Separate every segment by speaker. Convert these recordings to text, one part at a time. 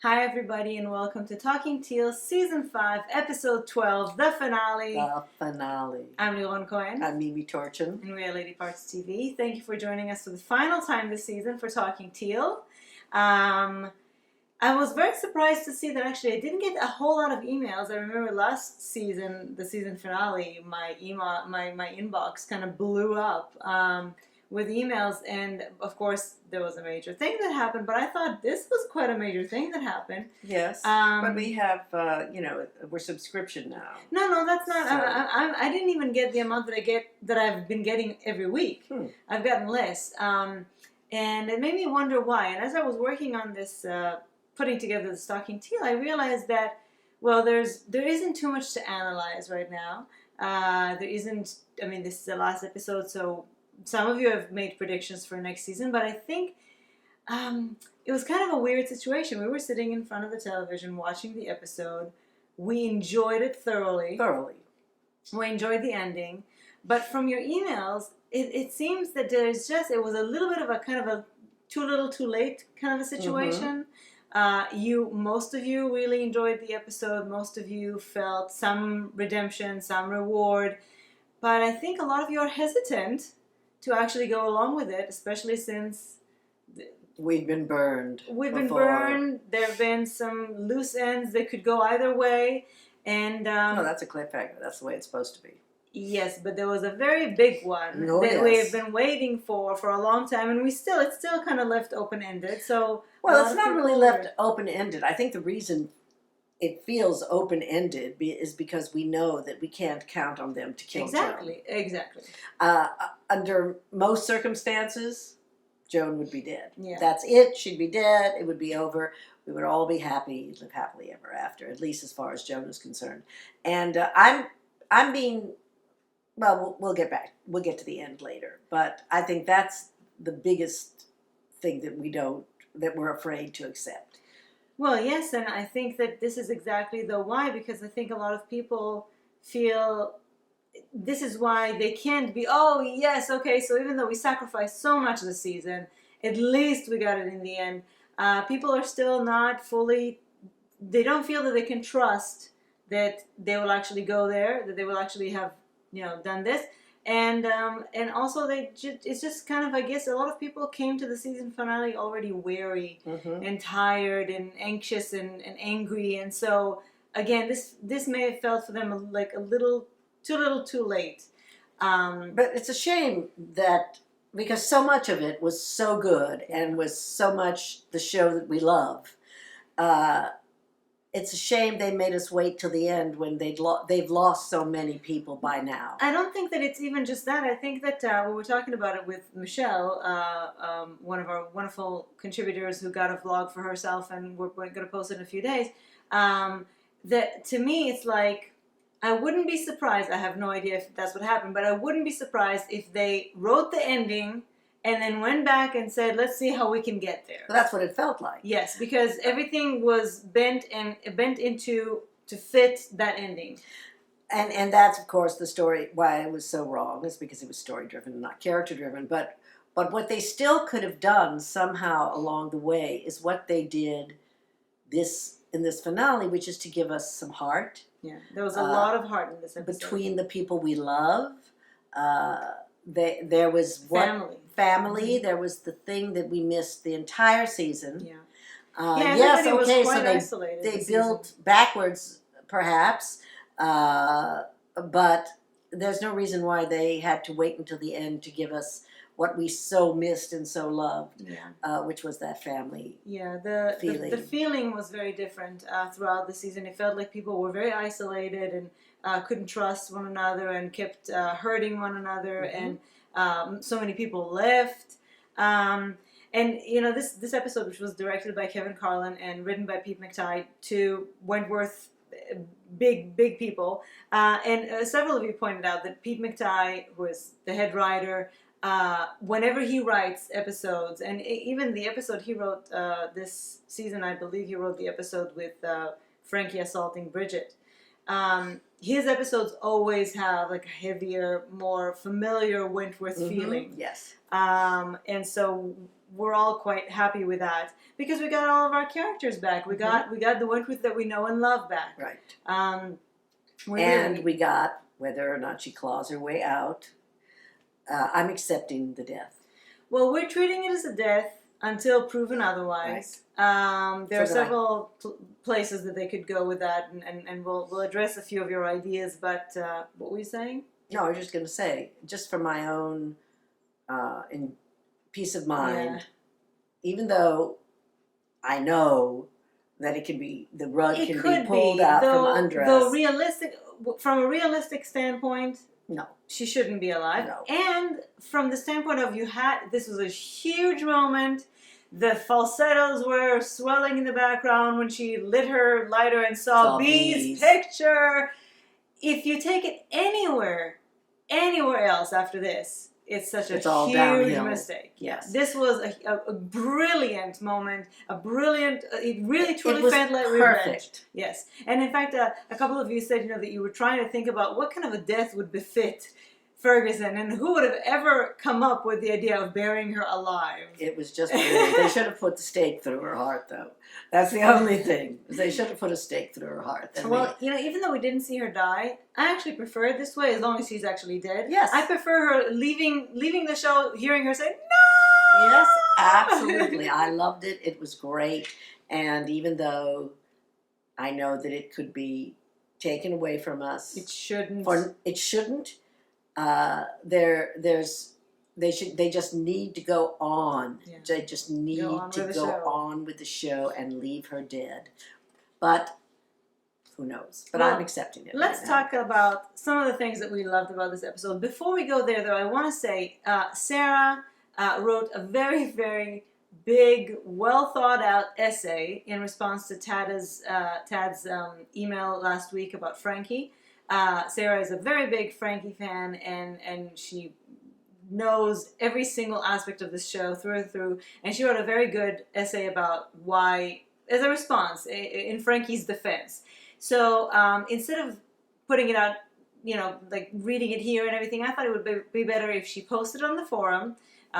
Speaker 1: Hi everybody and welcome to Talking Teal Season 5, Episode 12, the finale.
Speaker 2: The finale.
Speaker 1: I'm Liron Cohen.
Speaker 2: I'm Mimi Torchin.
Speaker 1: And we are Lady Parts TV. Thank you for joining us for the final time this season for Talking Teal. I was very surprised to see that actually I didn't get a whole lot of emails. I remember last season, the season finale, my inbox kind of blew up with emails, and of course there was a major thing that happened, but I thought this was quite a major thing that happened.
Speaker 2: Yes, but we have, we're subscription now.
Speaker 1: No, that's not.
Speaker 2: So.
Speaker 1: I didn't even get the amount that I've been getting every week. I've gotten less, and it made me wonder why. And as I was working on this, putting together the Talking Teal, I realized that there isn't too much to analyze right now. There isn't. I mean, this is the last episode, so. Some of you have made predictions for next season, but I think it was kind of a weird situation. We were sitting in front of the television watching the episode. We enjoyed it thoroughly. We enjoyed the ending. But from your emails, it seems that it was a little bit of a kind of a too little too late kind of a situation. Most of you really enjoyed the episode. Most of you felt some redemption, some reward. But I think a lot of you are hesitant to actually go along with it, especially since
Speaker 2: we've been burned.
Speaker 1: There have been some loose ends that could go either way, and
Speaker 2: no, that's a cliffhanger. That's the way it's supposed to be.
Speaker 1: Yes, but there was a very big one that we've been waiting for a long time, and it's still kind of left open ended. So
Speaker 2: it's not really left open ended. I think the reason it feels open-ended is because we know that we can't count on them to kill Joan.
Speaker 1: Exactly.
Speaker 2: Under most circumstances, Joan would be dead.
Speaker 1: Yeah.
Speaker 2: That's it. She'd be dead. It would be over. We would all be happy, live happily ever after, at least as far as Joan is concerned. And I'm being, we'll get back. We'll get to the end later. But I think that's the biggest thing that we're afraid to accept.
Speaker 1: Well, yes, and I think that this is exactly the why, because I think a lot of people feel this is why they can't be, oh, yes, okay, so even though we sacrificed so much this season, at least we got it in the end. People are still not fully, they don't feel that they can trust that they will actually go there, that they will actually have, done this. And also it's just kind of, I guess, a lot of people came to the season finale already weary and tired and anxious and angry. And so, again, this may have felt for them like a little too late.
Speaker 2: But it's a shame that, because so much of it was so good and was so much the show that we love, it's a shame they made us wait till the end when they've lost so many people by now.
Speaker 1: I don't think that it's even just that. I think that we were talking about it with Michelle, one of our wonderful contributors who got a vlog for herself, and we're going to post it in a few days. That to me, it's like, I wouldn't be surprised. I have no idea if that's what happened, but I wouldn't be surprised if they wrote the ending and then went back and said, let's see how we can get there.
Speaker 2: Well, that's what it felt like.
Speaker 1: Yes, because everything was bent into to fit that ending.
Speaker 2: And that's, of course, the story, why it was so wrong, is because it was story-driven, not character-driven. But what they still could have done somehow along the way is what they did in this finale, which is to give us some heart.
Speaker 1: Yeah, there was a lot of heart in this episode.
Speaker 2: Between the people we love. There was family. There was the thing that we missed the entire season.
Speaker 1: Yeah.
Speaker 2: Yes, okay, so they built backwards, perhaps, but there's no reason why they had to wait until the end to give us what we so missed and so loved, which was that family feeling.
Speaker 1: The feeling was very different throughout the season. It felt like people were very isolated and couldn't trust one another and kept hurting one another, and so many people left. And this episode, which was directed by Kevin Carlin and written by Pete McTighe, to Wentworth, big people, and several of you pointed out that Pete McTighe, who is the head writer, whenever he writes episodes, and even the episode he wrote this season, I believe he wrote the episode with Frankie assaulting Bridget. His episodes always have like a heavier, more familiar Wentworth feeling.
Speaker 2: Yes.
Speaker 1: And so we're all quite happy with that because we got all of our characters back. We got the Wentworth that we know and love back.
Speaker 2: Right.
Speaker 1: We
Speaker 2: We got, whether or not she claws her way out, I'm accepting the death.
Speaker 1: Well, we're treating it as a death until proven otherwise. There are several places that they could go with that, and we'll address a few of your ideas. But what were you saying?
Speaker 2: No, I was just going to say, just for my own in peace of mind, even though I know that it can be, the rug can be pulled out from under us.
Speaker 1: Though from a realistic standpoint,
Speaker 2: no,
Speaker 1: she shouldn't be alive.
Speaker 2: No.
Speaker 1: And from the standpoint of this was a huge moment. The falsettos were swelling in the background when she lit her lighter and saw Bee's picture. If you take it anywhere else after this, it's such a huge mistake.
Speaker 2: Yes.
Speaker 1: This was a brilliant moment, it really truly felt like revenge. Yes. And in fact, a couple of you said, that you were trying to think about what kind of a death would befit Ferguson, and who would have ever come up with the idea of burying her alive?
Speaker 2: It was just brilliant. They should have put the stake through her heart, though. That's the only thing. They should have put a stake through her heart.
Speaker 1: Well, even though we didn't see her die, I actually prefer it this way, as long as she's actually dead.
Speaker 2: Yes.
Speaker 1: I prefer her leaving the show, hearing her say, "No!"
Speaker 2: Yes, absolutely. I loved it. It was great. And even though I know that it could be taken away from us.
Speaker 1: It shouldn't.
Speaker 2: It shouldn't. They just need to go on.
Speaker 1: Yeah.
Speaker 2: They just need to go on with the show and leave her dead. But who knows? But I'm accepting it.
Speaker 1: Let's talk about some of the things that we loved about this episode. Before we go there, though, I want to say Sarah wrote a very, very big, well thought out essay in response to Tad's email last week about Frankie. Sarah is a very big Frankie fan, and she knows every single aspect of this show through and through. And she wrote a very good essay about why, as a response, in Frankie's defense. So instead of putting it out, like reading it here and everything, I thought it would be better if she posted on the forum.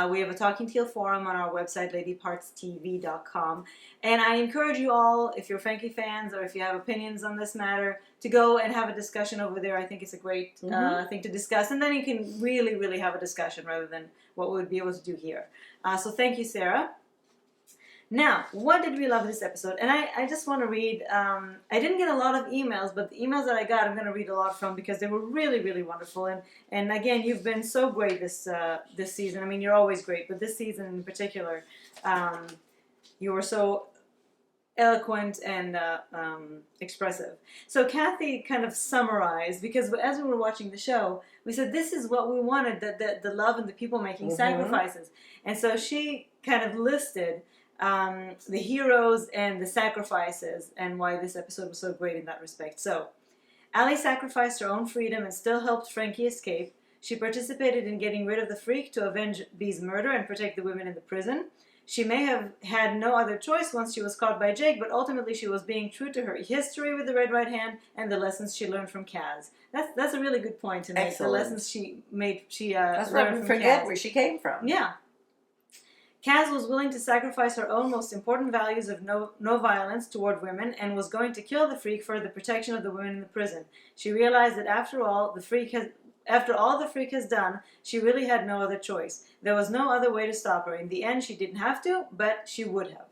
Speaker 1: We have a Talking Teal forum on our website, ladypartstv.com. And I encourage you all, if you're Frankie fans or if you have opinions on this matter, to go and have a discussion over there. I think it's a great thing to discuss. And then you can really, really have a discussion rather than what we would be able to do here. So thank you, Sarah. Now, what did we love this episode? And I just want to read, I didn't get a lot of emails, but the emails that I got, I'm going to read a lot from because they were really, really wonderful. And again, you've been so great this season. I mean, you're always great, but this season in particular, you were so eloquent and expressive. So Kathy kind of summarized, because as we were watching the show, we said this is what we wanted, the love and the people making sacrifices. And so she kind of listed the heroes and the sacrifices, and why this episode was so great in that respect. So, Allie sacrificed her own freedom and still helped Frankie escape. She participated in getting rid of the freak to avenge Bee's murder and protect the women in the prison. She may have had no other choice once she was caught by Jake, but ultimately she was being true to her history with the Red Right Hand and the lessons she learned from Kaz. That's a really good point to make.
Speaker 2: Excellent.
Speaker 1: The lessons she made.
Speaker 2: That's why we forget where she came from.
Speaker 1: Yeah. Kaz was willing to sacrifice her own most important values of no violence toward women and was going to kill the freak for the protection of the women in the prison. She realized that after all the freak has done, she really had no other choice. There was no other way to stop her. In the end, she didn't have to, but she would have.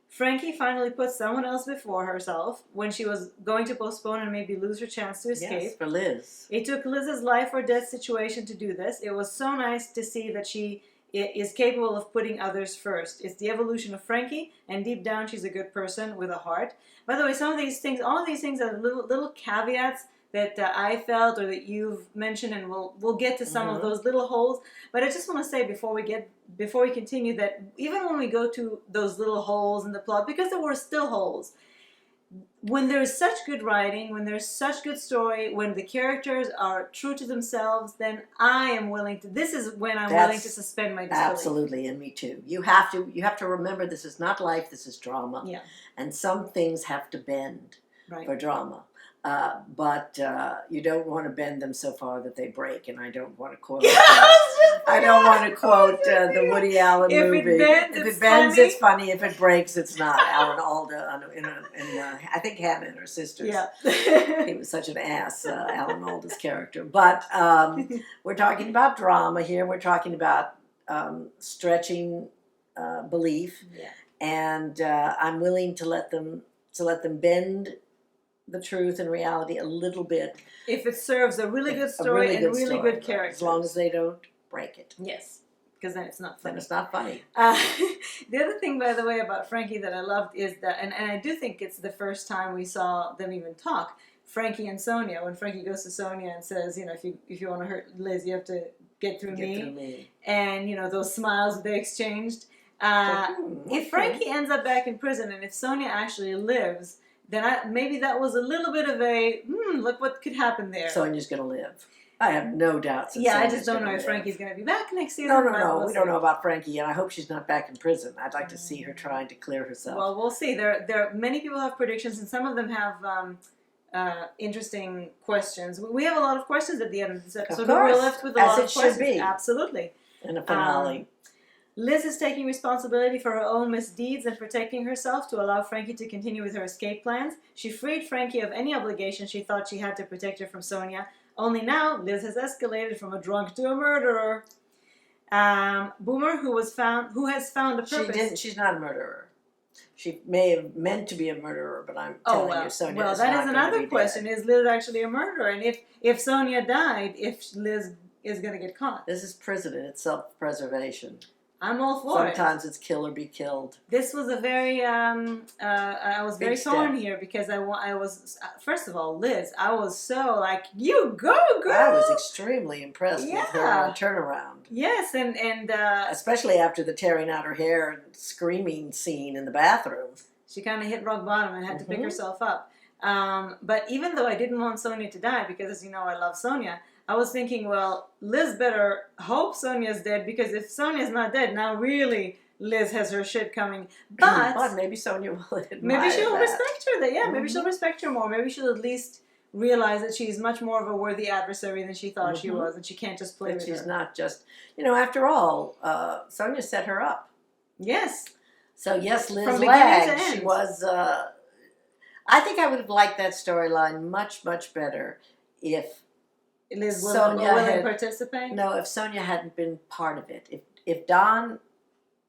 Speaker 1: Frankie finally put someone else before herself when she was going to postpone and maybe lose her chance to escape.
Speaker 2: Yes, for Liz.
Speaker 1: It took Liz's life or death situation to do this. It was so nice to see that she is capable of putting others first. It's the evolution of Frankie, and deep down she's a good person with a heart. By the way, some of these things, all of these things are little caveats that I felt or that you've mentioned, and we'll get to some of those little holes. But I just want to say before we continue that even when we go to those little holes in the plot, because there were still holes, when there's such good writing, when there's such good story, when the characters are true to themselves, then I am willing to. This is when I'm willing to suspend my disbelief.
Speaker 2: Absolutely, and me too. You have to remember this is not life. This is drama.
Speaker 1: Yeah.
Speaker 2: And some things have to bend for drama. But you don't want to bend them so far that they break. And I don't want to quote.
Speaker 1: Yeah,
Speaker 2: I don't want to quote the Woody Allen
Speaker 1: if
Speaker 2: movie.
Speaker 1: If
Speaker 2: It bends, it's funny. If it breaks, it's not. Alan Alda in I think Hannah and her sisters.
Speaker 1: Yeah.
Speaker 2: He was such an ass, Alan Alda's character. But we're talking about drama here. We're talking about stretching belief,
Speaker 1: Yeah.
Speaker 2: and I'm willing to let them bend the truth and reality a little bit.
Speaker 1: If it serves a really good story and really good characters.
Speaker 2: As long as they don't break it.
Speaker 1: Yes, because then it's not funny.
Speaker 2: Then it's not funny.
Speaker 1: The other thing, by the way, about Frankie that I loved is that, and I do think it's the first time we saw them even talk, Frankie and Sonia, when Frankie goes to Sonia and says, you know, if you want to hurt Liz, you have to get through me. And, you know, those smiles they exchanged. If Frankie ends up back in prison and if Sonia actually lives, then maybe that was a little bit of a, look what could happen there.
Speaker 2: Sonia's going to live. I have no doubts.
Speaker 1: Yeah, I just don't know if Frankie's going to be back next season.
Speaker 2: No. We don't know about Frankie yet. I hope she's not back in prison. I'd like to see her trying to clear herself.
Speaker 1: Well, we'll see. There many people have predictions, and some of them have interesting questions. We have a lot of questions at the end of this episode.
Speaker 2: Of course,
Speaker 1: we're left with a lot of questions.
Speaker 2: Should be.
Speaker 1: Absolutely.
Speaker 2: In a finale.
Speaker 1: Liz is taking responsibility for her own misdeeds and protecting herself to allow Frankie to continue with her escape plans. She freed Frankie of any obligation she thought she had to protect her from Sonia. Only now, Liz has escalated from a drunk to a murderer. Boomer, who has found a purpose.
Speaker 2: She's not a murderer. She may have meant to be a murderer, but I'm telling you, Sonia.
Speaker 1: Well, that is another question: is Liz actually a murderer? And if Sonia died, if Liz is going to get caught,
Speaker 2: this is prison and it's self-preservation.
Speaker 1: I'm all for it.
Speaker 2: Sometimes it's kill or be killed.
Speaker 1: This was a very, I was very torn here because I was, first of all, Liz, I was so like, you go, girl.
Speaker 2: I was extremely impressed with her turnaround.
Speaker 1: Yes, and
Speaker 2: especially after the tearing out her hair and screaming scene in the bathroom.
Speaker 1: She kind of hit rock bottom and had to pick herself up. But even though I didn't want Sonia to die, because as you know, I love Sonia, I was thinking, well, Liz better hope Sonia's dead, because if Sonia's not dead, now really Liz has her shit coming. But
Speaker 2: maybe Sonia will admire
Speaker 1: maybe she'll
Speaker 2: that.
Speaker 1: respect her. Maybe she'll respect her more. Maybe she'll at least realize that she's much more of a worthy adversary than she thought she was, and she can't just play with her.
Speaker 2: She's not just, after all, Sonia set her up.
Speaker 1: Yes.
Speaker 2: So yes, Liz lagged. She was. I think I would have liked that storyline much, much better if
Speaker 1: Liz was willing to participate.
Speaker 2: No, if Sonia hadn't been part of it. If Don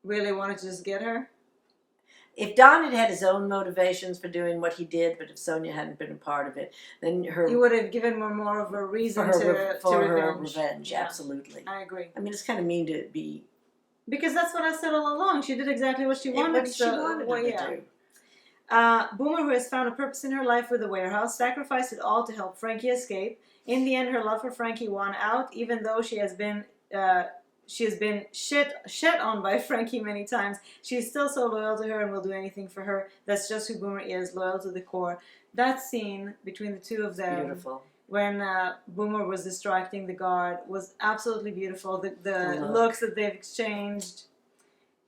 Speaker 1: really wanted to just get her.
Speaker 2: If Don had had his own motivations for doing what he did, but if Sonia hadn't been a part of it, then
Speaker 1: he would have given her more of a reason
Speaker 2: for her
Speaker 1: revenge.
Speaker 2: Yeah. Absolutely.
Speaker 1: I agree.
Speaker 2: I mean, it's kind of mean to be.
Speaker 1: Because that's what I said all along. She did exactly what she wanted.
Speaker 2: She wanted to do.
Speaker 1: Boomer, who has found a purpose in her life with the warehouse, sacrificed it all to help Frankie escape. In the end, her love for Frankie won out, even though she has been shit on by Frankie many times. She's still so loyal to her and will do anything for her. That's just who Boomer is, loyal to the core. That scene between the two of them,
Speaker 2: beautiful.
Speaker 1: When Boomer was distracting the guard, was absolutely beautiful. The looks that they've exchanged.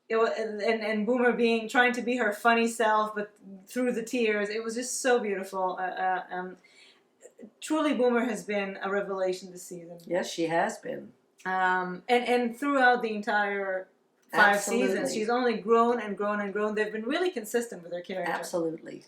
Speaker 1: It was, and Boomer trying to be her funny self, but through the tears, it was just so beautiful. Truly, Boomer has been a revelation this season.
Speaker 2: Yes, she has been.
Speaker 1: And throughout the entire 5 seasons, she's only grown and grown and grown. They've been really consistent with her character.
Speaker 2: Absolutely.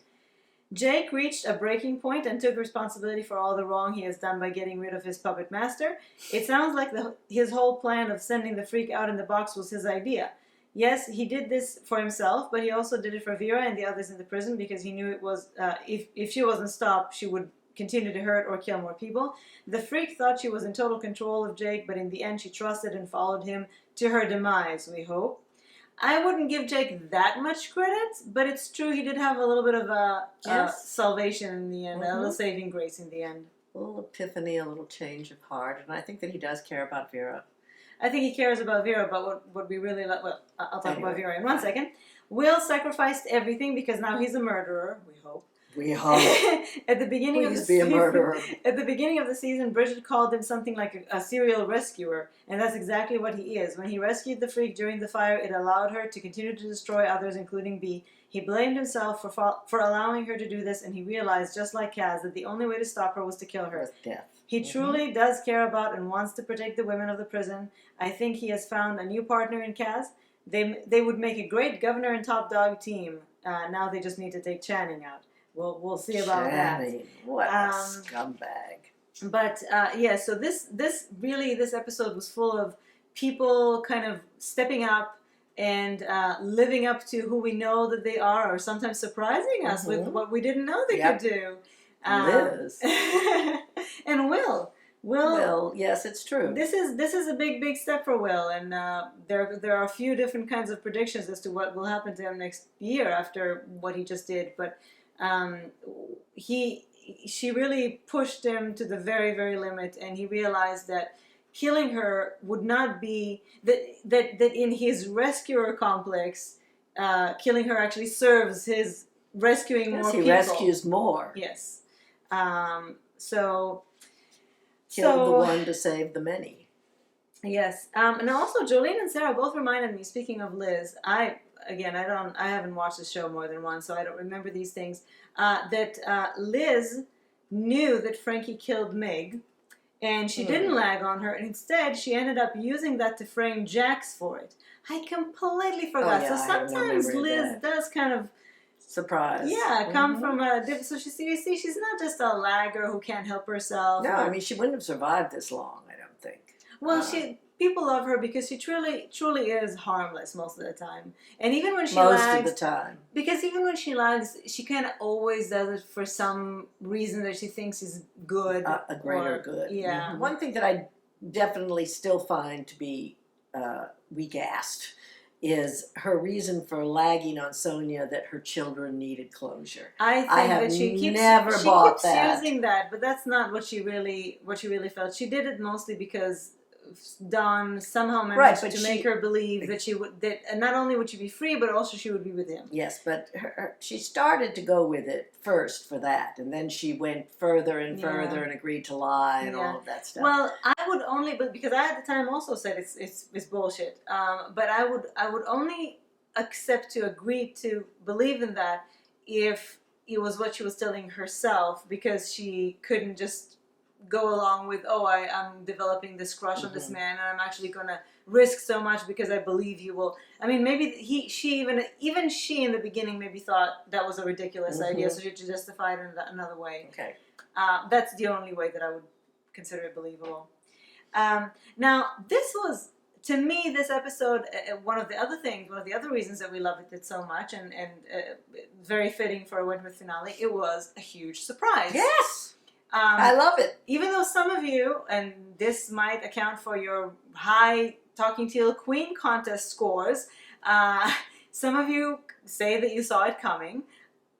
Speaker 1: Jake reached a breaking point and took responsibility for all the wrong he has done by getting rid of his puppet master. It sounds like his whole plan of sending the freak out in the box was his idea. Yes, he did this for himself, but he also did it for Vera and the others in the prison because he knew it was if she wasn't stopped, she would continue to hurt or kill more people. The freak thought she was in total control of Jake, but in the end she trusted and followed him to her demise, we hope. I wouldn't give Jake that much credit, but it's true he did have a little bit of a salvation in the end, a little saving grace in the end.
Speaker 2: A little epiphany, a little change of heart, and I think that he does care about Vera.
Speaker 1: I think he cares about Vera, but what we really like, well, I'll talk about Vera in 1 second. Will sacrificed everything because now he's a murderer, we hope.
Speaker 2: We hope.
Speaker 1: At the beginning of the
Speaker 2: Please be a
Speaker 1: season,
Speaker 2: murderer.
Speaker 1: at the beginning of the season, Bridget called him something like a serial rescuer, and that's exactly what he is. When he rescued the freak during the fire, it allowed her to continue to destroy others, including B. He blamed himself for allowing her to do this, and he realized, just like Kaz, that the only way to stop her was to kill her.
Speaker 2: With death.
Speaker 1: He truly does care about and wants to protect the women of the prison. I think he has found a new partner in Kaz. They would make a great governor and top dog team. Now they just need to take Channing out. We'll see about
Speaker 2: Channing. What a
Speaker 1: that.
Speaker 2: scumbag.
Speaker 1: But yeah, so this episode was full of people kind of stepping up and living up to who we know that they are, or sometimes surprising us with what we didn't know they could do.
Speaker 2: Liz.
Speaker 1: And Will,
Speaker 2: yes, it's true.
Speaker 1: This is a big step for Will, and there are a few different kinds of predictions as to what will happen to him next year after what he just did. But she really pushed him to the very limit, and he realized that killing her would not be that in his rescuer complex, killing her actually serves his rescuing more people.
Speaker 2: He rescues more.
Speaker 1: Yes. So.
Speaker 2: Kill the one to save the many.
Speaker 1: Yes, and also Jolene and Sarah both reminded me. Speaking of Liz, I haven't watched the show more than once, so I don't remember these things. That Liz knew that Frankie killed Meg, and she didn't lag on her. And instead, she ended up using that to frame Jax for it. I completely forgot. So sometimes Liz does kind of.
Speaker 2: Surprise.
Speaker 1: Yeah, come from a different. So you see, she's not just a lagger who can't help herself.
Speaker 2: No, I mean she wouldn't have survived this long. I don't think.
Speaker 1: Well, people love her because she truly is harmless most of the time, and even when she
Speaker 2: most
Speaker 1: lags,
Speaker 2: of the time.
Speaker 1: Because even when she lags, she kind of always does it for some reason that she thinks is good,
Speaker 2: a greater good.
Speaker 1: Yeah.
Speaker 2: One thing that I definitely still find to be weak-assed is her reason for lagging on Sonia that her children needed closure.
Speaker 1: I think that she keeps using that, but that's not what she really felt. She did it mostly because Don somehow managed to make her believe that not only would she be free, but also she would be with him.
Speaker 2: Yes, but she started to go with it first for that, and then she went further and further and agreed to lie and all of that stuff.
Speaker 1: Well, I would only, but because I at the time also said it's bullshit. But I would only accept to agree to believe in that if it was what she was telling herself, because she couldn't just go along with, I'm developing this crush on this man, and I'm actually going to risk so much because I believe he will. I mean, maybe she even she in the beginning maybe thought that was a ridiculous idea, so she had to justify it in another way.
Speaker 2: Okay.
Speaker 1: That's the only way that I would consider it believable. Now, this was, to me, this episode, one of the other reasons that we loved it so much, and very fitting for a Wentworth finale, it was a huge surprise.
Speaker 2: Yes! I love it.
Speaker 1: Even though some of you, and this might account for your high Talking Teal Queen contest scores, some of you say that you saw it coming.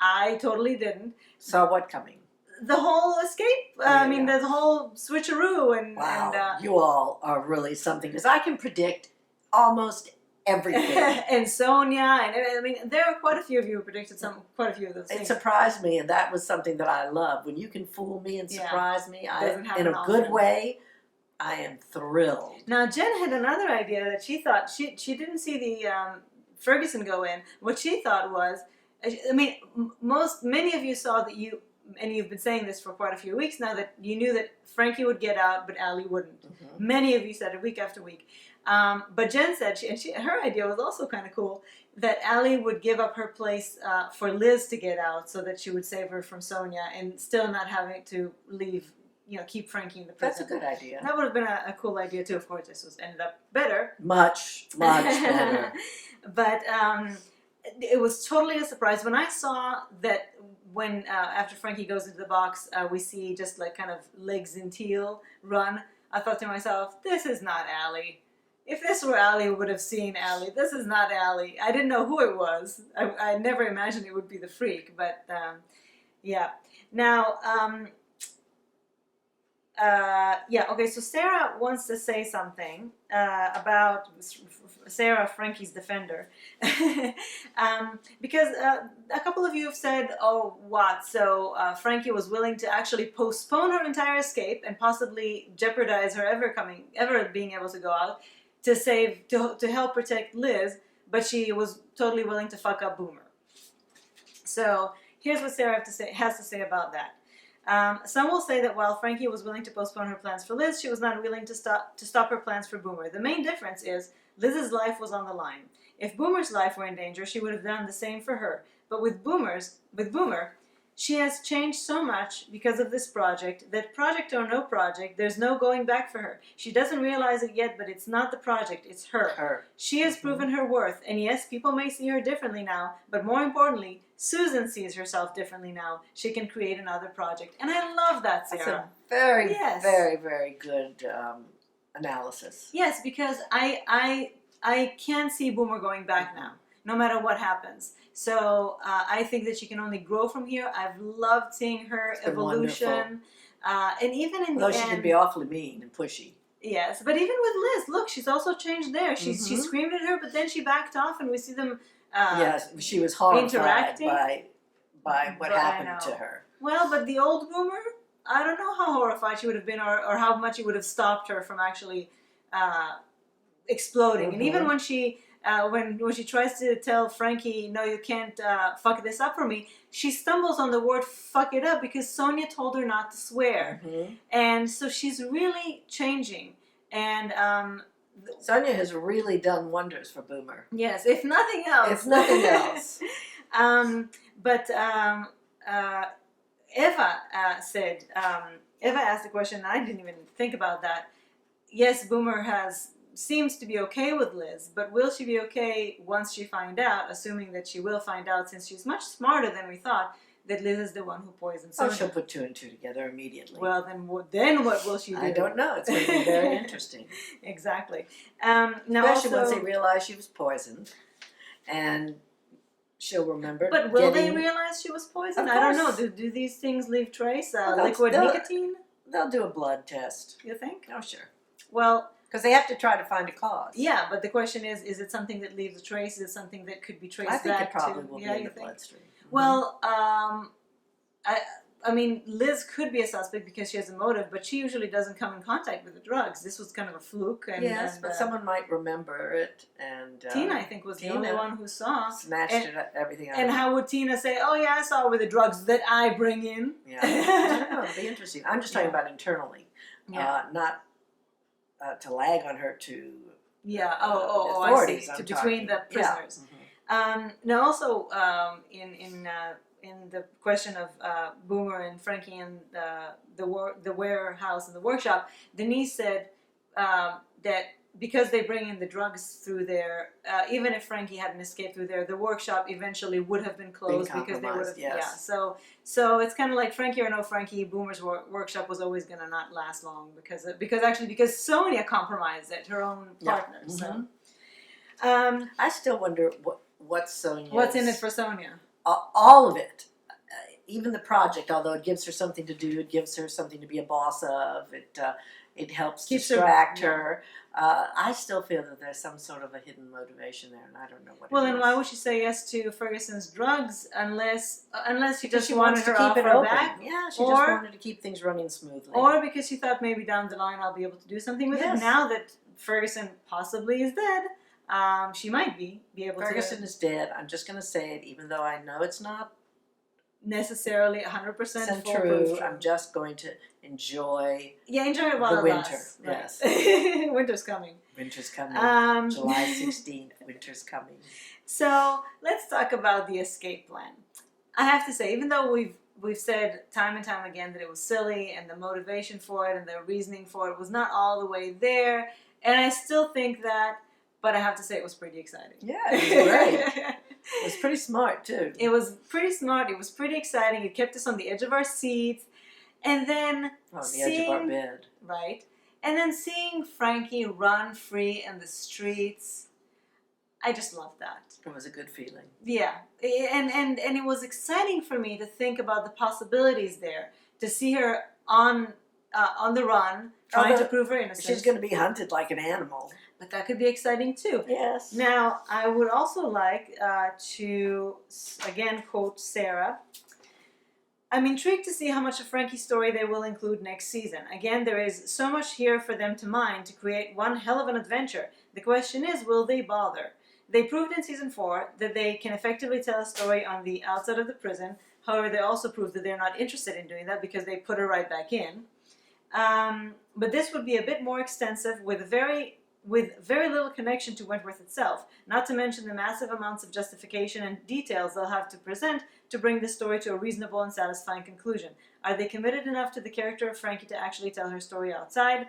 Speaker 1: I totally didn't.
Speaker 2: Saw what coming?
Speaker 1: The whole escape. I mean, the whole switcheroo.
Speaker 2: Wow, you all are really something, because I can predict almost everything.
Speaker 1: And Sonia, and I mean, there are quite a few of you who predicted quite a few of those things.
Speaker 2: It surprised me, and that was something that I love. When you can fool me and surprise me in a good way, I am thrilled.
Speaker 1: Now, Jen had another idea that she thought, she didn't see the Ferguson go in. What she thought was, I mean, many of you saw that and you've been saying this for quite a few weeks now, that you knew that Frankie would get out, but Allie wouldn't. Many of you said it week after week. But Jen said, her idea was also kind of cool, that Allie would give up her place for Liz to get out, so that she would save her from Sonia and still not having to leave, keep Frankie in the prison.
Speaker 2: That's a good idea.
Speaker 1: That would have been a cool idea too. Of course, this ended up better.
Speaker 2: Much better.
Speaker 1: But it was totally a surprise when I saw that. When after Frankie goes into the box, we see just like kind of legs in Teal run. I thought to myself, this is not Allie. If this were Allie, we would have seen Allie. This is not Allie. I didn't know who it was. I never imagined it would be the freak, but yeah. Now, Okay, so Sarah wants to say something about Sarah, Frankie's defender. Because a couple of you have said, oh, what? So Frankie was willing to actually postpone her entire escape and possibly jeopardize her ever being able to go out to help protect Liz, but she was totally willing to fuck up Boomer. So here's what Sarah has to say about that. Some will say that while Frankie was willing to postpone her plans for Liz, she was not willing to stop her plans for Boomer. The main difference is Liz's life was on the line. If Boomer's life were in danger, she would have done the same for her. But with Boomer, she has changed so much because of this project that, project or no project, there's no going back for her. She doesn't realize it yet, but it's not the project, it's her. She has proven her worth, and yes, people may see her differently now, but more importantly, Susan sees herself differently now. She can create another project. And I love that, Sarah.
Speaker 2: That's a very, very, very good analysis.
Speaker 1: Yes, because I can't see Boomer going back now, no matter what happens. So I think that she can only grow from here. I've loved seeing her evolution. And even in the end...
Speaker 2: she can be awfully mean and pushy.
Speaker 1: Yes, but even with Liz, look, she's also changed there. She screamed at her, but then she backed off, and we see them
Speaker 2: yes, she was horrified by what happened to her.
Speaker 1: Well, but the old Boomer, I don't know how horrified she would have been, or how much it would have stopped her from actually exploding. And even when she tries to tell Frankie, no, you can't fuck this up for me, she stumbles on the word fuck it up because Sonia told her not to swear. And so she's really changing. And
Speaker 2: Sonia has really done wonders for Boomer.
Speaker 1: Yes, if nothing else.
Speaker 2: If nothing else.
Speaker 1: Eva said, Eva asked the question, and I didn't even think about that. Yes, Boomer seems to be okay with Liz, but will she be okay once she finds out, assuming that she will find out, since she's much smarter than we thought, that Liz is the one who poisoned Sonia?
Speaker 2: Oh, she'll put two and two together immediately.
Speaker 1: Well, then what will she do?
Speaker 2: I don't know. It's going to be very interesting.
Speaker 1: Exactly.
Speaker 2: Especially once they realize she was poisoned, and she'll remember.
Speaker 1: But will they realize she was poisoned? I don't know. Do these things leave trace? Liquid nicotine?
Speaker 2: They'll do a blood test.
Speaker 1: You think?
Speaker 2: Oh, sure.
Speaker 1: Well,
Speaker 2: because they have to try to find a cause.
Speaker 1: Yeah, but the question is it something that leaves a trace? Is it something that could be traced back to?
Speaker 2: I think it probably will be in the bloodstream.
Speaker 1: Well, I mean, Liz could be a suspect because she has a motive, but she usually doesn't come in contact with the drugs. This was kind of a fluke.
Speaker 2: But someone might remember it. And
Speaker 1: Tina, I think, was the only one who saw.
Speaker 2: Smashed everything out.
Speaker 1: And how would Tina say, oh, yeah, I saw it with the drugs that I bring in?
Speaker 2: Yeah, I don't know. It'll be interesting. I'm just talking about internally, not to lag on her to authorities.
Speaker 1: I see. Between the prisoners. Now, also, in the question of Boomer and Frankie and the warehouse and the workshop, Denise said that because they bring in the drugs through there, even if Frankie hadn't escaped through there, the workshop eventually would have been closed because they would have.
Speaker 2: Yes.
Speaker 1: So it's kind of like Frankie or no Frankie, Boomer's workshop was always going to not last long because Sonia compromised it, her own partner. So
Speaker 2: I still wonder what's Sonia.
Speaker 1: What's in it for Sonia?
Speaker 2: All of it, even the project. Although it gives her something to do, it gives her something to be a boss of. It helps distract her. I still feel that there's some sort of a hidden motivation there, and I don't know what.
Speaker 1: Well,
Speaker 2: it
Speaker 1: then
Speaker 2: is.
Speaker 1: Why would she say yes to Ferguson's drugs unless she just
Speaker 2: wanted
Speaker 1: her
Speaker 2: to keep it
Speaker 1: open?
Speaker 2: back? Yeah, she just wanted to keep things running smoothly.
Speaker 1: Or because she thought maybe down the line I'll be able to do something with it. Now that Ferguson possibly is dead, she might be able to.
Speaker 2: Ferguson is dead. I'm just going to say it, even though I know it's not
Speaker 1: necessarily 100%
Speaker 2: true. I'm just going to enjoy.
Speaker 1: Enjoy it while
Speaker 2: the
Speaker 1: it
Speaker 2: winter.
Speaker 1: lasts.
Speaker 2: Yes,
Speaker 1: winter's coming.
Speaker 2: Winter's coming. July 16th. Winter's coming.
Speaker 1: So let's talk about the escape plan. I have to say, even though we've said time and time again that it was silly and the motivation for it and the reasoning for it was not all the way there, and I still think that. But I have to say it was pretty exciting.
Speaker 2: Yeah, it was great. It was pretty smart, too.
Speaker 1: It was pretty smart. It was pretty exciting. It kept us on the edge of our seats. And then
Speaker 2: on the edge of our bed.
Speaker 1: Right. And then seeing Frankie run free in the streets, I just loved that.
Speaker 2: It was a good feeling.
Speaker 1: Yeah. And it was exciting for me to think about the possibilities there. To see her on on the run, trying to prove her innocence.
Speaker 2: She's going to be hunted like an animal.
Speaker 1: But that could be exciting too.
Speaker 2: Yes.
Speaker 1: Now, I would also like to, again, quote Sarah. I'm intrigued to see how much of Frankie's story they will include next season. Again, there is so much here for them to mine to create one hell of an adventure. The question is, will they bother? They proved in season 4 that they can effectively tell a story on the outside of the prison. However, they also proved that they're not interested in doing that because they put her right back in. But this would be a bit more extensive with very little connection to Wentworth itself, not to mention the massive amounts of justification and details they'll have to present to bring the story to a reasonable and satisfying conclusion. Are they committed enough to the character of Frankie to actually tell her story outside?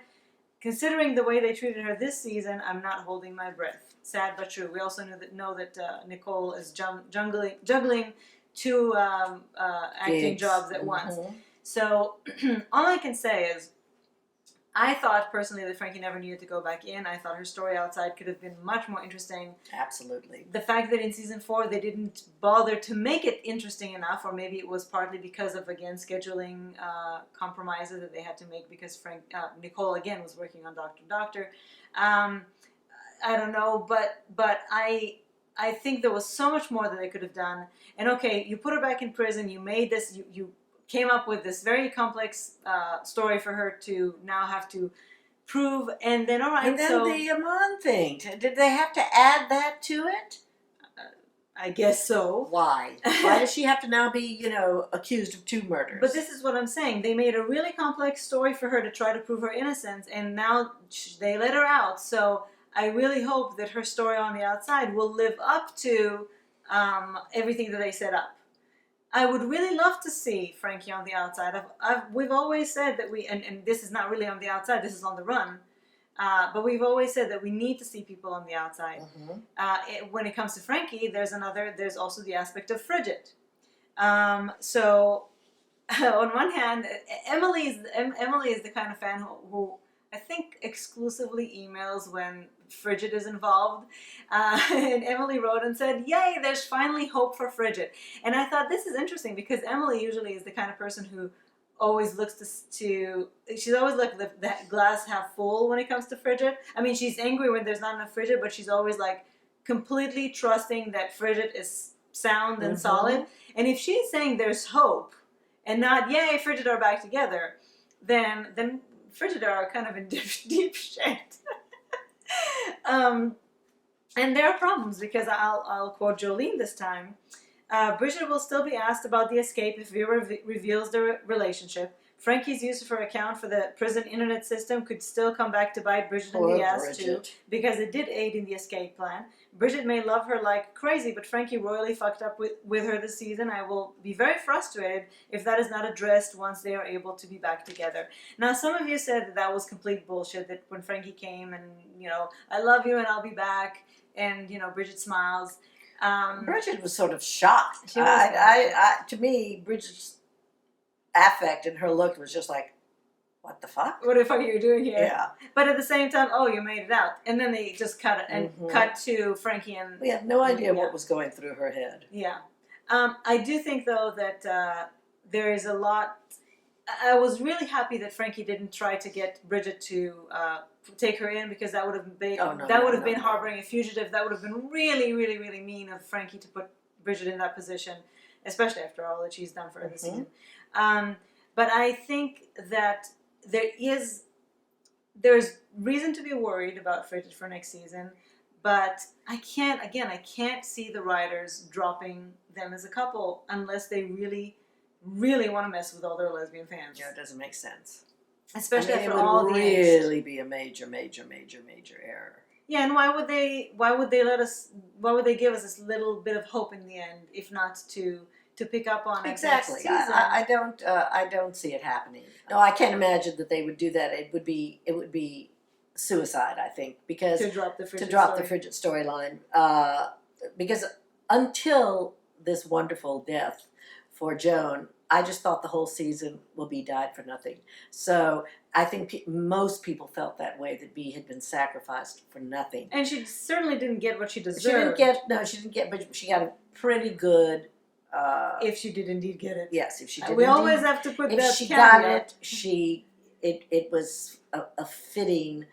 Speaker 1: Considering the way they treated her this season, I'm not holding my breath. Sad but true. We also know that Nicole is juggling two acting jobs at once. So all I can say is, I thought personally that Frankie never needed to go back in. I thought her story outside could have been much more interesting.
Speaker 2: Absolutely.
Speaker 1: The fact that in season 4 they didn't bother to make it interesting enough, or maybe it was partly because of, again, scheduling compromises that they had to make because Nicole, again, was working on Doctor. I don't know, but I think there was so much more that they could have done. And okay, you put her back in prison, you made this, you came up with this very complex story for her to now have to prove, and then all right.
Speaker 2: And then the Amon thing. Did they have to add that to it?
Speaker 1: I guess so.
Speaker 2: Why? Why does she have to now be, accused of 2 murders?
Speaker 1: But this is what I'm saying. They made a really complex story for her to try to prove her innocence, and now they let her out. So I really hope that her story on the outside will live up to everything that they set up. I would really love to see Frankie on the outside. We've always said that and this is not really on the outside, this is on the run, but we've always said that we need to see people on the outside. When it comes to Frankie, there's also the aspect of Frigid. So on one hand, Emily is the kind of fan who I think exclusively emails when Frigid is involved, and Emily wrote and said, yay, there's finally hope for Frigid. And I thought this is interesting because Emily usually is the kind of person who always looks she's always like the glass half full when it comes to Frigid. I mean, she's angry when there's not enough Frigid, but she's always like completely trusting that Frigid is sound and solid. And if she's saying there's hope and not, yay, Frigid are back together, then Frigid are kind of in deep shit. And there are problems because I'll quote Jolene this time. Bridget will still be asked about the escape if Vera reveals their relationship. Frankie's use of her account for the prison internet system could still come back to bite Bridget in the ass too, because it did aid in the escape plan. Bridget may love her like crazy, but Frankie royally fucked up with her this season. I will be very frustrated if that is not addressed once they are able to be back together. Now, some of you said that was complete bullshit, that when Frankie came and, I love you and I'll be back, and, Bridget smiles.
Speaker 2: Bridget was sort of shocked. To me, Bridget's affect and her look was just like, what the fuck?
Speaker 1: What the fuck are you doing here?
Speaker 2: Yeah.
Speaker 1: But at the same time, oh, you made it out. And then they just cut it and cut to Frankie and...
Speaker 2: We had no idea what was going through her head.
Speaker 1: Yeah. I do think, though, that there is a lot... I was really happy that Frankie didn't try to get Bridget to take her in, because that would have been harboring a fugitive. That would have been really, really, really mean of Frankie to put Bridget in that position, especially after all that she's done for her this season. But I think that there's reason to be worried about Frigid for next season, but I can't see the writers dropping them as a couple unless they really, really want to mess with all their lesbian fans.
Speaker 2: Yeah, it doesn't make sense.
Speaker 1: Especially after
Speaker 2: it
Speaker 1: all the
Speaker 2: would really be a major, major, major, major error.
Speaker 1: Yeah, and why would they give us this little bit of hope in the end, if not to pick up on it?
Speaker 2: Exactly.
Speaker 1: Next season?
Speaker 2: I don't see it happening. No, I can't imagine that they would do that. It would be suicide, I think, because
Speaker 1: to drop the
Speaker 2: Frigid storyline. Because until this wonderful death for Joan, I just thought the whole season will be died for nothing. So I think most people felt that way, that Bea had been sacrificed for nothing.
Speaker 1: And she certainly didn't get what she deserved.
Speaker 2: She didn't get, but she got a pretty good...
Speaker 1: if she did indeed get it.
Speaker 2: Yes, if she did.
Speaker 1: We always have to put that
Speaker 2: if she
Speaker 1: caveat.
Speaker 2: got it, she it was a fitting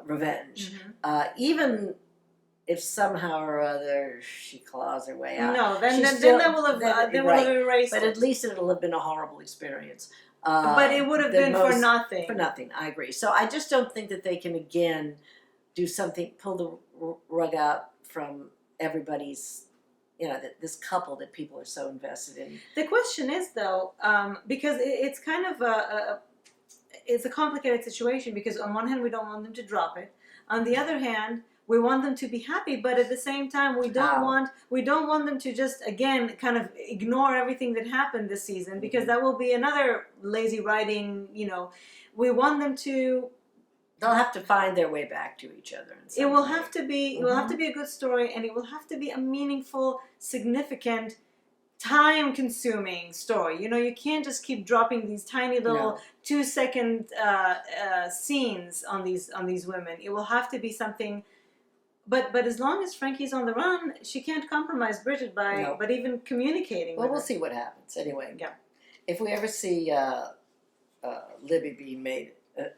Speaker 2: revenge.
Speaker 1: Mhm.
Speaker 2: Even if somehow or other she claws her way out.
Speaker 1: No, then
Speaker 2: she's
Speaker 1: then,
Speaker 2: still-
Speaker 1: then that will have then will
Speaker 2: right.
Speaker 1: have erased
Speaker 2: But
Speaker 1: it.
Speaker 2: at least it'll have been a horrible experience.
Speaker 1: But it would have
Speaker 2: the
Speaker 1: been for
Speaker 2: most-
Speaker 1: nothing.
Speaker 2: For nothing, I agree. So I just don't think that they can again do something, pull the rug out from everybody's, this couple that people are so invested in.
Speaker 1: The question is though, because it's kind of it's a complicated situation, because on one hand we don't want them to drop it, on the other hand we want them to be happy, but at the same time we don't want them to just again kind of ignore everything that happened this season, because that will be another lazy writing. We want them to.
Speaker 2: They'll have to find their way back to each other.
Speaker 1: It will have to be. It will have to be a good story, and it will have to be a meaningful, significant, time-consuming story. You can't just keep dropping these tiny little 2-second scenes on these women. It will have to be something. But as long as Frankie's on the run, she can't compromise Bridget by but even communicating.
Speaker 2: Well,
Speaker 1: with
Speaker 2: we'll
Speaker 1: her.
Speaker 2: see what happens. Anyway,
Speaker 1: Yeah.
Speaker 2: If we ever see Libby being made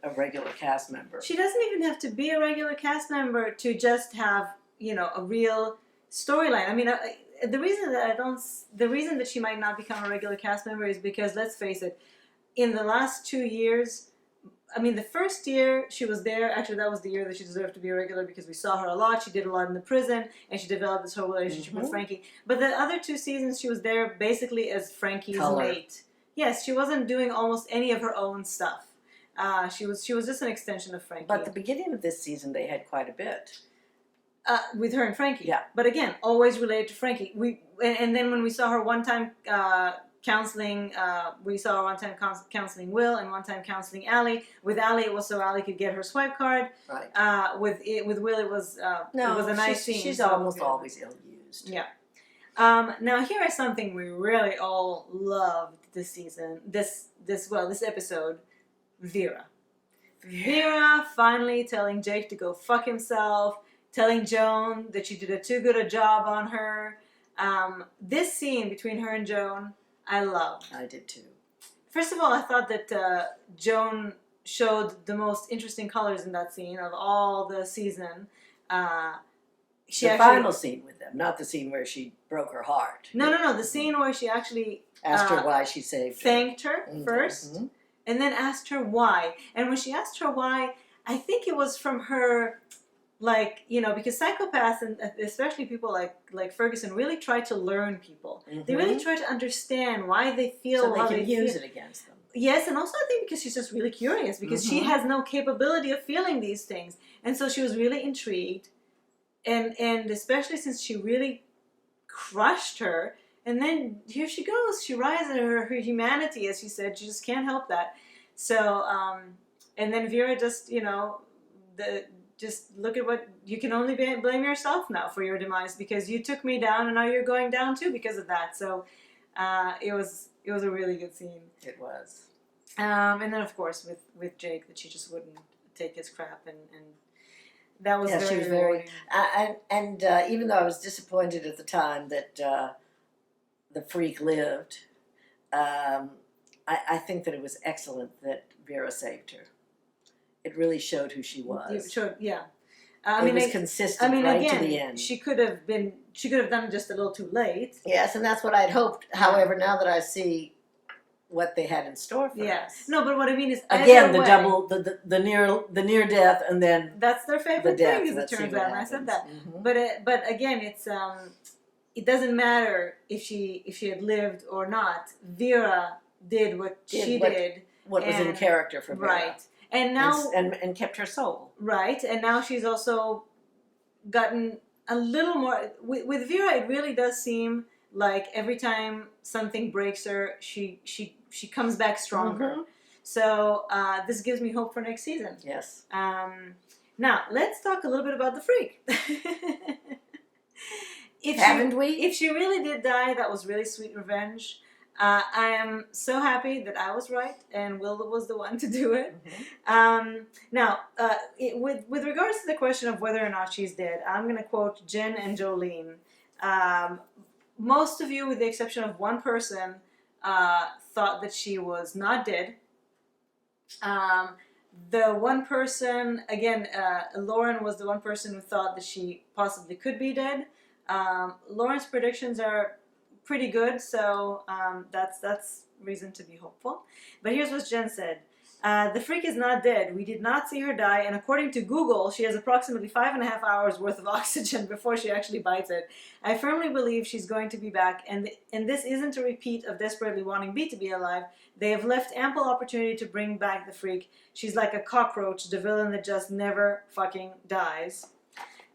Speaker 2: a regular cast member,
Speaker 1: She doesn't even have to be a regular cast member to just have a real storyline. I mean, the reason that she might not become a regular cast member is because, let's face it, in the last 2 years. I mean, the first year she was there, actually that was the year that she deserved to be a regular, because we saw her a lot. She did a lot in the prison, and she developed this whole relationship with Frankie. But the other 2 seasons she was there basically as Frankie's mate. Yes, she wasn't doing almost any of her own stuff. She was just an extension of Frankie.
Speaker 2: But the beginning of this season they had quite a bit.
Speaker 1: With her and Frankie.
Speaker 2: Yeah.
Speaker 1: But again, always related to Frankie. And then when we saw her one time counseling, we saw her one time counseling Will, and one time counseling Allie. With Allie, it was so Allie could get her swipe card.
Speaker 2: Right.
Speaker 1: With Will, it was a nice scene.
Speaker 2: She's almost always ill-used.
Speaker 1: Yeah. Now here is something we really all loved this season. This episode, Vera. Vera finally telling Jake to go fuck himself, telling Joan that she did too good a job on her. This scene between her and Joan, I loved.
Speaker 2: I did too.
Speaker 1: First of all, I thought that Joan showed the most interesting colors in that scene of all the season.
Speaker 2: The final scene with them, not the scene where she broke her heart.
Speaker 1: No. The scene where she actually
Speaker 2: asked her why she saved her.
Speaker 1: Thanked her first, and then asked her why. And when she asked her why, I think it was from her, because psychopaths, and especially people like Ferguson, really try to learn people. They really try to understand why they feel
Speaker 2: so
Speaker 1: how
Speaker 2: they can
Speaker 1: feel.
Speaker 2: use it against them.
Speaker 1: Yes, and also I think because she's just really curious, because she has no capability of feeling these things, and so she was really intrigued, and especially since she really crushed her, and then here she goes, she rises to her humanity, as she said, she just can't help that. So, and then Vera just, just look at what, you can only blame yourself now for your demise, because you took me down and now you're going down too because of that. So it was a really good scene.
Speaker 2: It was.
Speaker 1: And then of course with Jake, that she just wouldn't take his crap, and that was
Speaker 2: she was very and even though I was disappointed at the time that the freak lived, I think that it was excellent that Vera saved her. It really showed who she was.
Speaker 1: It showed, yeah.
Speaker 2: It was consistent
Speaker 1: again,
Speaker 2: to the end.
Speaker 1: She could have done it just a little too late.
Speaker 2: Yes, and that's what I'd hoped. However, now that I see what they had in store for us.
Speaker 1: No, but what I mean is,
Speaker 2: again, the near death, and then
Speaker 1: that's their favorite thing, as it turns out. And I said that, but again, it's it doesn't matter if she had lived or not. Vera did what she did.
Speaker 2: What was in character for Vera.
Speaker 1: Right. And now
Speaker 2: and kept her soul.
Speaker 1: Right. And now she's also gotten a little more with Vera. It really does seem like every time something breaks her, she comes back stronger. So this gives me hope for next season.
Speaker 2: Yes.
Speaker 1: Now let's talk a little bit about the freak.
Speaker 2: Haven't we?
Speaker 1: If she really did die, that was really sweet revenge. I am so happy that I was right and Will was the one to do it. Now, with regards to the question of whether or not she's dead, I'm going to quote Jen and Jolene. Most of you, with the exception of one person, thought that she was not dead. The one person, again, Lauren was the one person who thought that she possibly could be dead. Lauren's predictions are pretty good, so that's reason to be hopeful. But here's what Jen said. The freak is not dead. We did not see her die, and according to Google, she has approximately 5.5 hours worth of oxygen before she actually bites it. I firmly believe she's going to be back, and this isn't a repeat of desperately wanting B to be alive. They have left ample opportunity to bring back the freak. She's like a cockroach, the villain that just never fucking dies.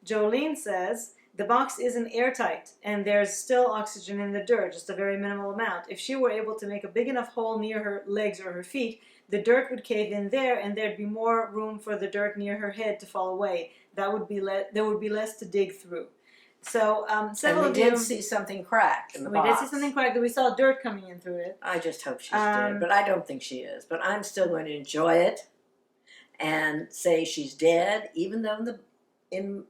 Speaker 1: Jolene says, the box isn't airtight, and there's still oxygen in the dirt, just a very minimal amount. If she were able to make a big enough hole near her legs or her feet, the dirt would cave in there, and there'd be more room for the dirt near her head to fall away. There would be less to dig through. So several
Speaker 2: and we
Speaker 1: of you
Speaker 2: did see something crack in the
Speaker 1: we
Speaker 2: box.
Speaker 1: did see something crack. That we saw dirt coming in through it.
Speaker 2: I just hope she's dead, but I don't think she is. But I'm still going to enjoy it and say she's dead, even though in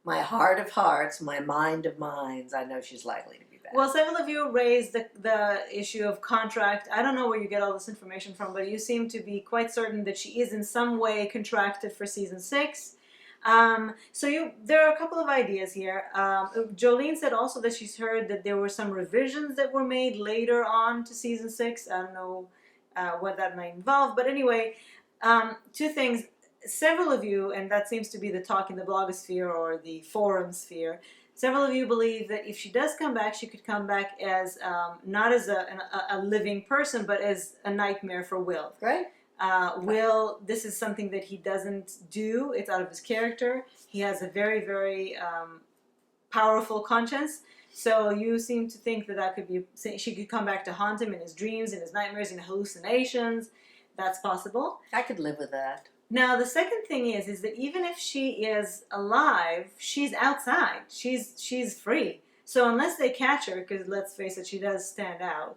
Speaker 2: my heart of hearts, my mind of minds, I know she's likely to be back.
Speaker 1: Well, several of you raised the issue of contract. I don't know where you get all this information from, but you seem to be quite certain that she is in some way contracted for season 6. There are a couple of ideas here. Jolene said also that she's heard that there were some revisions that were made later on to season 6. I don't know what that might involve, but anyway, two things. Several of you, and that seems to be the talk in the blogosphere or the forum sphere, several of you believe that if she does come back, she could come back as not as a living person, but as a nightmare for Will.
Speaker 2: Right.
Speaker 1: Will, this is something that he doesn't do. It's out of his character. He has a very, very powerful conscience. So you seem to think that could be, she could come back to haunt him in his dreams, in his nightmares, in hallucinations. That's possible.
Speaker 2: I could live with that.
Speaker 1: Now, the second thing is that even if she is alive, she's outside. She's free. So unless they catch her, because let's face it, she does stand out.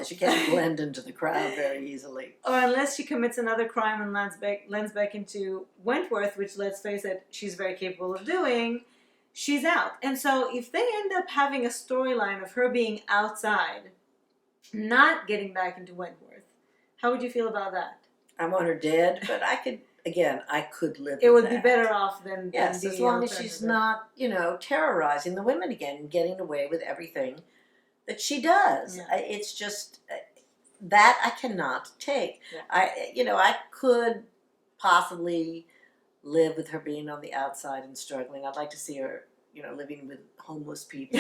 Speaker 2: She can't blend into the crowd very easily.
Speaker 1: Or unless she commits another crime and lands back into Wentworth, which, let's face it, she's very capable of doing, she's out. And so if they end up having a storyline of her being outside, not getting back into Wentworth, how would you feel about that?
Speaker 2: I want her dead, but I could live with
Speaker 1: it would
Speaker 2: that.
Speaker 1: be better off than
Speaker 2: yes, as long as she's not, terrorizing the women again and getting away with everything that she does.
Speaker 1: Yeah.
Speaker 2: It's just that I cannot take.
Speaker 1: Yeah.
Speaker 2: I could possibly live with her being on the outside and struggling. I'd like to see her, living with homeless people.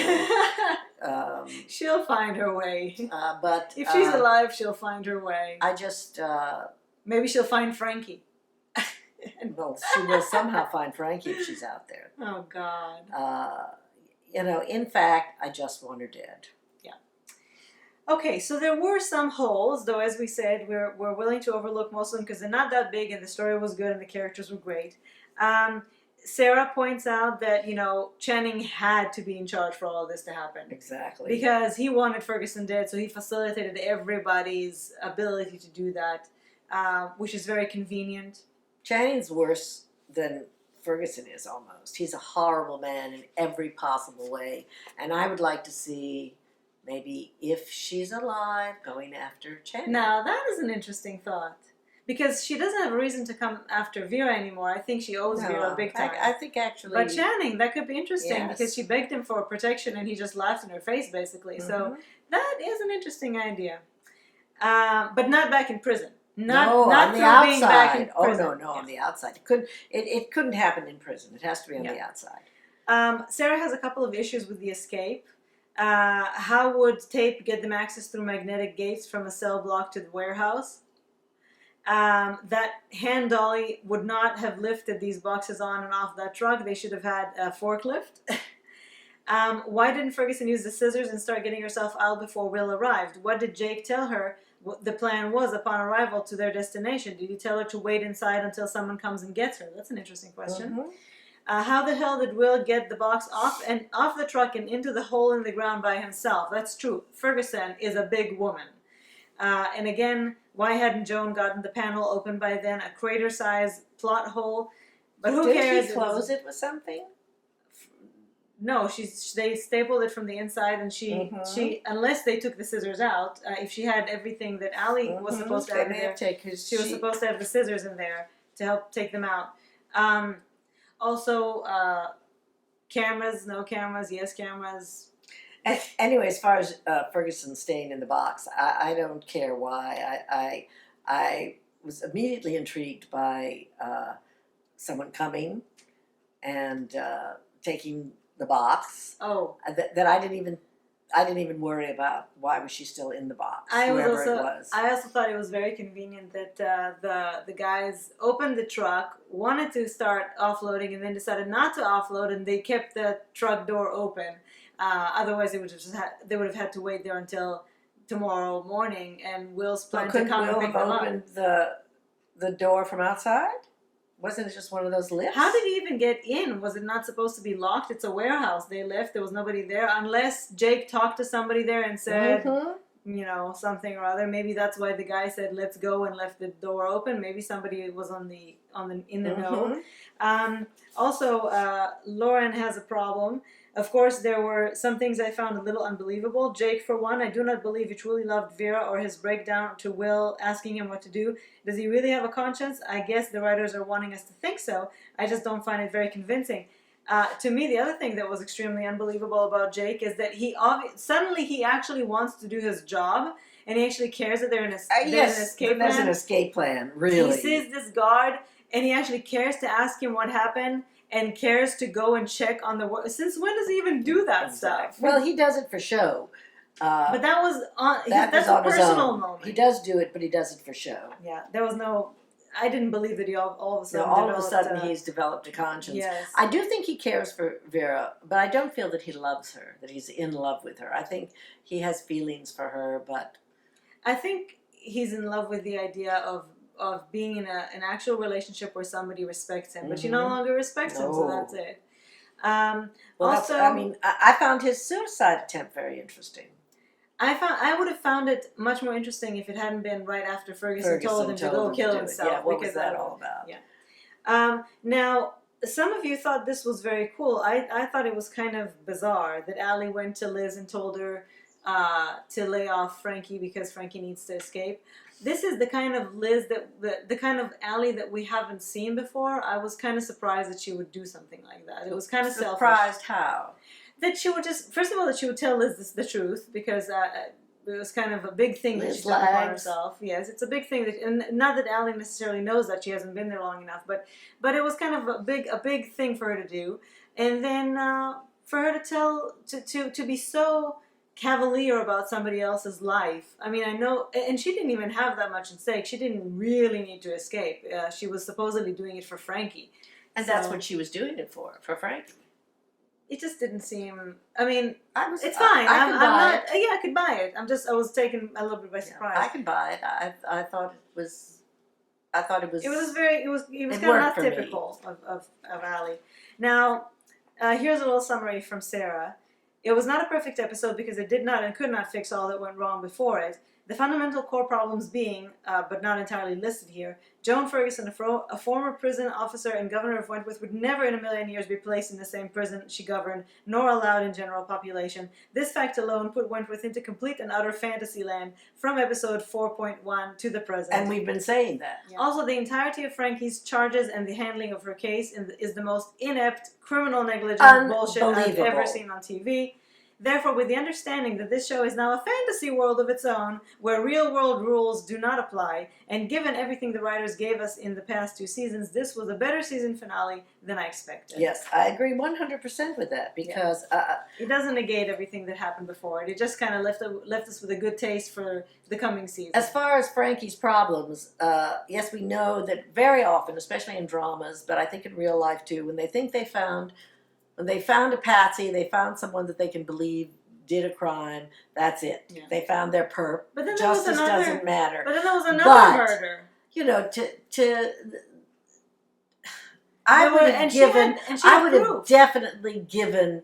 Speaker 1: She'll find her way.
Speaker 2: But
Speaker 1: if she's alive, she'll find her way.
Speaker 2: I just
Speaker 1: maybe she'll find Frankie.
Speaker 2: Well, she will somehow find Frankie if she's out there.
Speaker 1: Oh God.
Speaker 2: In fact, I just want her dead.
Speaker 1: Yeah. Okay, so there were some holes, though. As we said, we're willing to overlook most of them because they're not that big, and the story was good, and the characters were great. Sarah points out that, Channing had to be in charge for all of this to happen.
Speaker 2: Exactly.
Speaker 1: Because he wanted Ferguson dead, so he facilitated everybody's ability to do that, which is very convenient.
Speaker 2: Channing's worse than Ferguson is almost. He's a horrible man in every possible way. And I would like to see, maybe if she's alive, going after Channing.
Speaker 1: Now, that is an interesting thought. Because she doesn't have a reason to come after Vera anymore. I think she owes Vera big time.
Speaker 2: I think actually...
Speaker 1: But Channing, that could be interesting,
Speaker 2: yes.
Speaker 1: Because she begged him for protection and he just laughed in her face, basically. Mm-hmm. So that is an interesting idea. But not back in prison. Not
Speaker 2: on the outside.
Speaker 1: Being back in prison.
Speaker 2: Oh, no, on the outside. It couldn't happen in prison. It has to be on the outside.
Speaker 1: Sarah has a couple of issues with the escape. How would Tape get them access through magnetic gates from a cell block to the warehouse? That hand dolly would not have lifted these boxes on and off that truck. They should have had a forklift. Why didn't Ferguson use the scissors and start getting herself out before Will arrived? What did Jake tell her what the plan was upon arrival to their destination? Did he tell her to wait inside until someone comes and gets her? That's an interesting question. Mm-hmm. How the hell did Will get the box off the truck and into the hole in the ground by himself? That's true. Ferguson is a big woman. And again, why hadn't Joan gotten the panel open by then? A crater-sized plot hole. But who cares?
Speaker 2: Did he close it with something?
Speaker 1: No, they stapled it from the inside, and she unless they took the scissors out. If she had everything that Allie was supposed to have in there, she was supposed to have the scissors in there to help take them out. Also, cameras, no cameras, yes cameras.
Speaker 2: Anyway, as far as Ferguson staying in the box, I don't care why. I was immediately intrigued by someone coming and taking the box.
Speaker 1: Oh,
Speaker 2: that I didn't even worry about why was she still in the box.
Speaker 1: I also thought it was very convenient that the guys opened the truck, wanted to start offloading, and then decided not to offload, and they kept the truck door open. Otherwise, they would have had to wait there until tomorrow morning, and Will's plan to come and pick them up.
Speaker 2: Opened the door from outside? Wasn't it just one of those lifts?
Speaker 1: How did he even get in? Was it not supposed to be locked? It's a warehouse. They left. There was nobody there, unless Jake talked to somebody there and said, something or other. Maybe that's why the guy said, "Let's go," and left the door open. Maybe somebody was in the know. Also, Lauren has a problem. Of course, there were some things I found a little unbelievable. Jake, for one, I do not believe he truly loved Vera or his breakdown to Will asking him what to do. Does he really have a conscience? I guess the writers are wanting us to think so. I just don't find it very convincing. To me, the other thing that was extremely unbelievable about Jake is that suddenly he actually wants to do his job, and he actually cares that they're in an escape plan.
Speaker 2: There's an escape plan, really.
Speaker 1: He sees this guard, and he actually cares to ask him what happened, and cares to go and check on the work. Since when does he even do that stuff?
Speaker 2: Well, he does it for show.
Speaker 1: But that was that's a personal moment.
Speaker 2: He does do it, but he does it for show.
Speaker 1: Yeah, there was no. I didn't believe that he all of a sudden.
Speaker 2: He's developed a conscience.
Speaker 1: Yes.
Speaker 2: I do think he cares for Vera, but I don't feel that he loves her. That he's in love with her. I think he has feelings for her, but
Speaker 1: I think he's in love with the idea of being in an actual relationship where somebody respects him, but she no longer respects him, so that's it.
Speaker 2: I found his suicide attempt very interesting.
Speaker 1: I would have found it much more interesting if it hadn't been right after Ferguson told him to go kill himself.
Speaker 2: Yeah, what was that all about?
Speaker 1: Yeah. Now, some of you thought this was very cool. I thought it was kind of bizarre that Allie went to Liz and told her to lay off Frankie because Frankie needs to escape. This is the kind of Liz the kind of Allie that we haven't seen before. I was kind of surprised that she would do something like that. It was kind of selfish.
Speaker 2: Surprised how?
Speaker 1: That she would first of all, that she would tell Liz the truth, because it was kind of a big thing that she took upon herself. Yes, it's a big thing and not that Allie necessarily knows that, she hasn't been there long enough, but it was kind of a big thing for her to do, and then for her to be so cavalier about somebody else's life. I mean, I know, and she didn't even have that much at stake. She didn't really need to escape. She was supposedly doing it for Frankie,
Speaker 2: and that's what she was doing it for Frankie.
Speaker 1: It just didn't seem. I mean, it's
Speaker 2: I
Speaker 1: fine. I'm not.
Speaker 2: it.
Speaker 1: Yeah, I could buy it. I was taken a little bit by surprise.
Speaker 2: I could buy it. I thought it was.
Speaker 1: It was kind of not typical of Allie. Now, here's a little summary from Sarah. It was not a perfect episode because it did not and could not fix all that went wrong before it. The fundamental core problems being, but not entirely listed here, Joan Ferguson, a former prison officer and governor of Wentworth, would never in a million years be placed in the same prison she governed, nor allowed in general population. This fact alone put Wentworth into complete and utter fantasy land from episode 4.1 to the present.
Speaker 2: And we've been saying that.
Speaker 1: Yeah. Also, the entirety of Frankie's charges and the handling of her case is the most inept, criminal negligence bullshit I've ever seen on TV. Therefore, with the understanding that this show is now a fantasy world of its own, where real-world rules do not apply, and given everything the writers gave us in the past 2 seasons, this was a better season finale than I expected.
Speaker 2: Yes, I agree 100% with that, because
Speaker 1: it doesn't negate everything that happened before. It just kind of left us with a good taste for the coming season.
Speaker 2: As far as Frankie's problems, yes, we know that very often, especially in dramas, but I think in real life too, when they found a patsy, they found someone that they can believe did a crime, that's it. Yeah. They found their perp.
Speaker 1: But then
Speaker 2: Justice doesn't matter.
Speaker 1: But then there was another murder.
Speaker 2: You know, I would have definitely given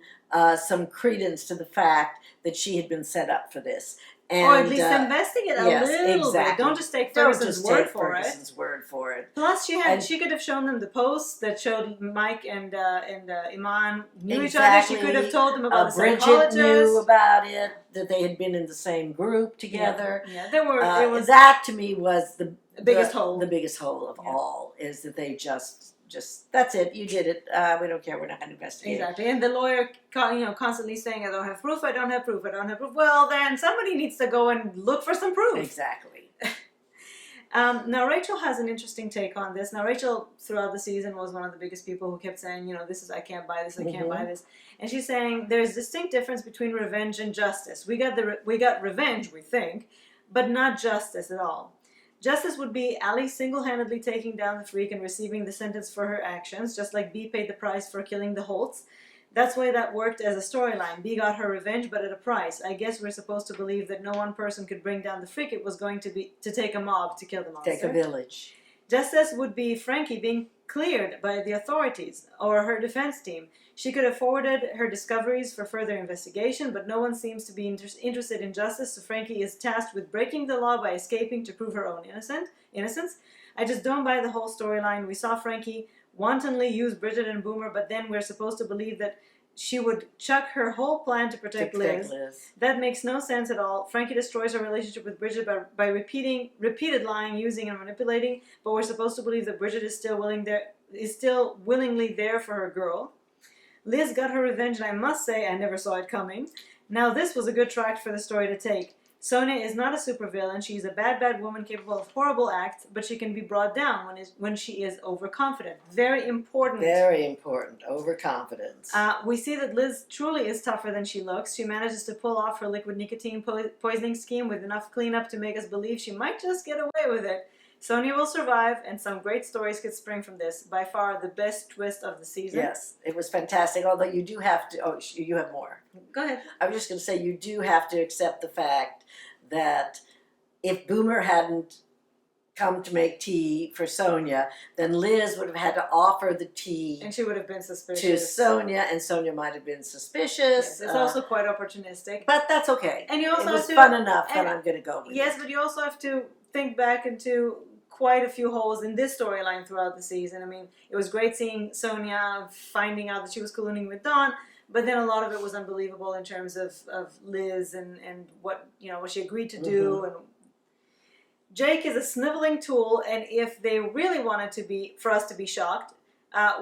Speaker 2: some credence to the fact that she had been set up for this. And,
Speaker 1: or at least investigate a
Speaker 2: yes,
Speaker 1: little bit.
Speaker 2: exactly.
Speaker 1: Don't just take
Speaker 2: Don't
Speaker 1: Ferguson's
Speaker 2: just
Speaker 1: word
Speaker 2: take
Speaker 1: for
Speaker 2: Ferguson's word for it.
Speaker 1: Plus,
Speaker 2: And-
Speaker 1: she could have shown them the posts that showed Mike and Iman knew each
Speaker 2: Exactly.
Speaker 1: other. She could have told them about the
Speaker 2: Bridget
Speaker 1: psychologist.
Speaker 2: knew about it, that they had been in the same group together.
Speaker 1: Yeah, there were. It was
Speaker 2: that to me was the
Speaker 1: biggest hole.
Speaker 2: The biggest hole of all is that they just that's it. You did it. We don't care. We're not going to investigate.
Speaker 1: Exactly. And the lawyer, constantly saying, "I don't have proof. I don't have proof. I don't have proof." Well, then somebody needs to go and look for some proof.
Speaker 2: Exactly.
Speaker 1: Now, Rachel has an interesting take on this. Now, Rachel, throughout the season, was one of the biggest people who kept saying, this is, I can't buy this, I can't buy this. And she's saying there's a distinct difference between revenge and justice. We got revenge, we think, but not justice at all. Justice would be Ali single-handedly taking down the freak and receiving the sentence for her actions, just like B paid the price for killing the Holtz. That's why that worked as a storyline. B got her revenge, but at a price. I guess we're supposed to believe that no one person could bring down the freak. It was going to take a mob to kill the monster.
Speaker 2: Take a village.
Speaker 1: Justice would be Frankie being cleared by the authorities or her defense team. She could have forwarded her discoveries for further investigation, but no one seems to be interested in justice, so Frankie is tasked with breaking the law by escaping to prove her own innocence. I just don't buy the whole storyline. We saw Frankie wantonly use Bridget and Boomer, but then we're supposed to believe that she would chuck her whole plan to protect Liz. That makes no sense at all. Frankie destroys her relationship with Bridget by repeated lying, using, and manipulating, but we're supposed to believe that Bridget is still willingly there for her girl. Liz got her revenge, and I must say, I never saw it coming. Now, this was a good track for the story to take. Sonia is not a supervillain. She's a bad woman capable of horrible acts, but she can be brought down when she is overconfident. Very important.
Speaker 2: Very important. Overconfidence.
Speaker 1: We see that Liz truly is tougher than she looks. She manages to pull off her liquid nicotine poisoning scheme with enough cleanup to make us believe she might just get away with it. Sonia will survive, and some great stories could spring from this. By far the best twist of the season.
Speaker 2: Yes, it was fantastic, although you do have to... Oh, you have more.
Speaker 1: Go ahead.
Speaker 2: I was just going to say, you do have to accept the fact that if Boomer hadn't come to make tea for Sonia, then Liz would have had to offer the tea...
Speaker 1: And she would have been suspicious.
Speaker 2: ...to Sonia, and Sonia might have been suspicious.
Speaker 1: Yes, it's also quite opportunistic.
Speaker 2: But that's okay.
Speaker 1: And you also
Speaker 2: it was fun enough that I'm going to go with
Speaker 1: Yes,
Speaker 2: it.
Speaker 1: but you also have to think back into quite a few holes in this storyline throughout the season. I mean, it was great seeing Sonia finding out that she was colluding with Dawn, but then a lot of it was unbelievable in terms of Liz and what she agreed to do. And Jake is a sniveling tool, and if they really wanted for us to be shocked,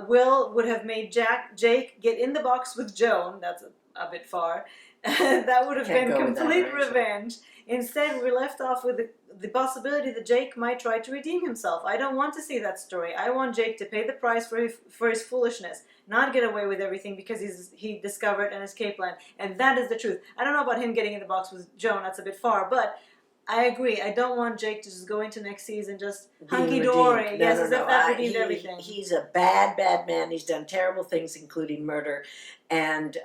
Speaker 1: Will would have made Jake get in the box with Joan. That's a bit far. That would have been complete revenge. Instead, we're left off with the possibility that Jake might try to redeem himself. I don't want to see that story. I want Jake to pay the price for his foolishness, not get away with everything because he discovered an escape plan. And that is the truth. I don't know about him getting in the box with Joan. That's a bit far, but I agree. I don't want Jake to just go into next season just hunky-dory. Yes, as if that redeemed everything.
Speaker 2: He's a bad man. He's done terrible things, including murder, and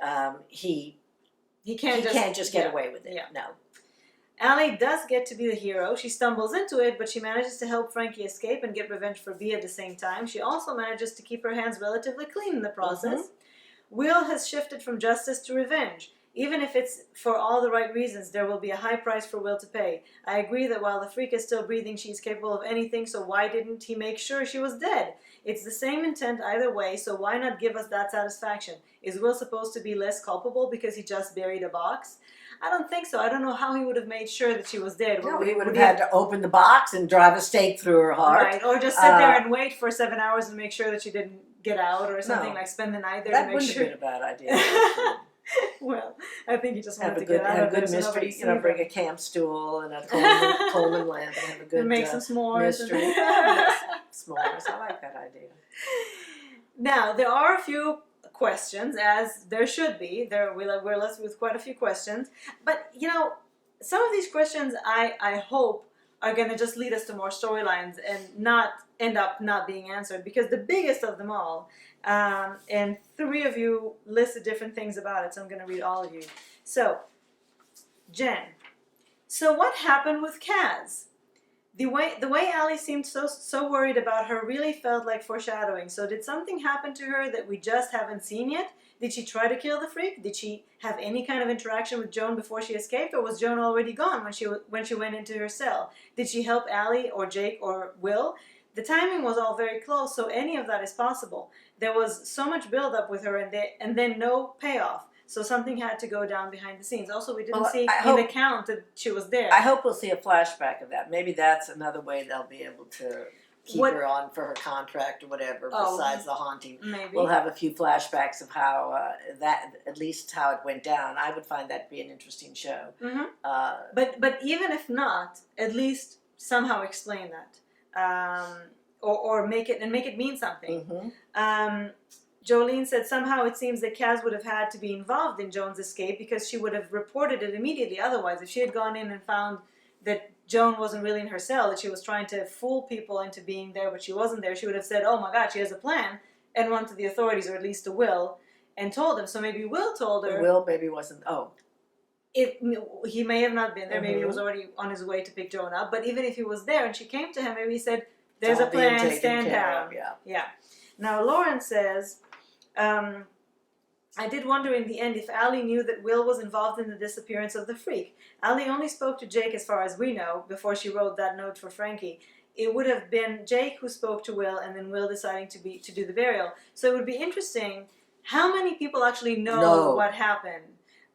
Speaker 2: he can't just get away with it.
Speaker 1: Yeah.
Speaker 2: No.
Speaker 1: Ali does get to be the hero. She stumbles into it, but she manages to help Frankie escape and get revenge for B at the same time. She also manages to keep her hands relatively clean in the process. Will has shifted from justice to revenge. Even if it's for all the right reasons, there will be a high price for Will to pay. I agree that while the freak is still breathing, she's capable of anything, so why didn't he make sure she was dead? It's the same intent either way, so why not give us that satisfaction? Is Will supposed to be less culpable because he just buried a box? I don't think so. I don't know how he would have made sure that she was dead.
Speaker 2: No, he would have had to open the box and drive a stake through her heart.
Speaker 1: Right, or just sit there and wait for 7 hours and make sure that she didn't get out or something, like spend the night there to make sure.
Speaker 2: That wouldn't have been a bad idea.
Speaker 1: Well, I think he just wanted to get out
Speaker 2: have
Speaker 1: of
Speaker 2: a good mystery, bring a camp stool and a Coleman lamp and have a good
Speaker 1: make some s'mores
Speaker 2: mystery. S'mores, I like that idea.
Speaker 1: Now, there are a few questions, as there should be. We're left with quite a few questions. But, some of these questions I hope are going to just lead us to more storylines and not end up not being answered. Because the biggest of them all, and 3 of you listed different things about it, so I'm going to read all of you. So, Jen. So what happened with Kaz? the way Allie seemed so worried about her really felt like foreshadowing. So did something happen to her that we just haven't seen yet? Did she try to kill the freak? Did she have any kind of interaction with Joan before she escaped, or was Joan already gone when she went into her cell? Did she help Allie or Jake or Will? The timing was all very close, so any of that is possible. There was so much build-up with her, and then no payoff. So something had to go down behind the scenes. Also, we didn't see in the count that she was there.
Speaker 2: I hope we'll see a flashback of that. Maybe that's another way they'll be able to keep her on for her contract or whatever, besides the haunting.
Speaker 1: Maybe.
Speaker 2: We'll have a few flashbacks of how at least how it went down. I would find that to be an interesting show.
Speaker 1: Mm-hmm. But even if not, at least somehow explain that. Or make it mean something.
Speaker 2: Mm-hmm.
Speaker 1: Jolene said somehow it seems that Kaz would have had to be involved in Joan's escape because she would have reported it immediately. Otherwise, if she had gone in and found that Joan wasn't really in her cell, that she was trying to fool people into being there, but she wasn't there, she would have said, oh my God, she has a plan, and run to the authorities, or at least to Will, and told him. So maybe Will told her.
Speaker 2: Will maybe wasn't.
Speaker 1: He may have not been there.
Speaker 2: Mm-hmm.
Speaker 1: Maybe he was already on his way to pick Joan up. But even if he was there and she came to him, maybe he said, there's a plan, stand down. Yeah. Now, Lauren says, I did wonder in the end if Allie knew that Will was involved in the disappearance of the freak. Allie only spoke to Jake, as far as we know, before she wrote that note for Frankie. It would have been Jake who spoke to Will, and then Will deciding to do the burial. So it would be interesting how many people actually know what happened,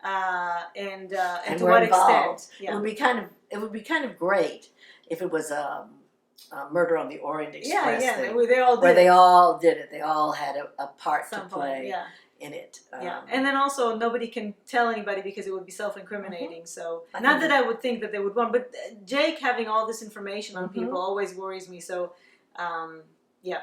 Speaker 1: and to what extent. Yeah.
Speaker 2: It would be kind of great if it was Murder on the Orient Express thing, they all did it. They all had a part to play in it.
Speaker 1: And then also nobody can tell anybody because it would be self-incriminating. Mm-hmm. So not that I would think that they would want, but Jake having all this information on people always worries me. So yeah.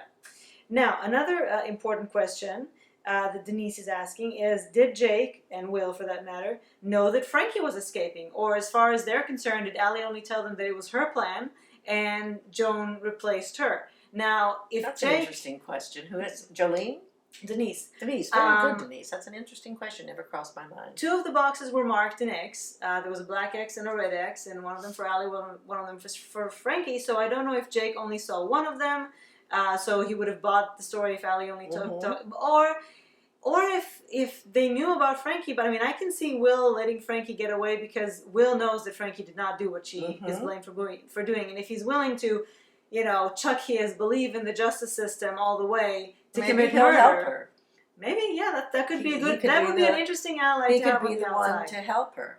Speaker 1: Now another important question that Denise is asking is, did Jake, and Will for that matter, know that Frankie was escaping? Or as far as they're concerned, did Allie only tell them that it was her plan and Joan replaced her? Now, if
Speaker 2: that's
Speaker 1: Jake...
Speaker 2: an interesting question. Who is Jolene?
Speaker 1: Denise.
Speaker 2: Denise, very good, Denise. That's an interesting question. Never crossed my mind. 2
Speaker 1: of the boxes were marked in X. There was a black X and a red X, and one of them for Allie, one of them for Frankie. So I don't know if Jake only saw one of them, so he would have bought the story if Allie only took or if they knew about Frankie. But I mean, I can see Will letting Frankie get away because Will knows that Frankie did not do what she is blamed for doing, and if he's willing to, chuck his belief in the justice system all the way to commit murder.
Speaker 2: Help her.
Speaker 1: Maybe, that could be a good. That would be an interesting ally to have on the outside. He could be the one
Speaker 2: to help her.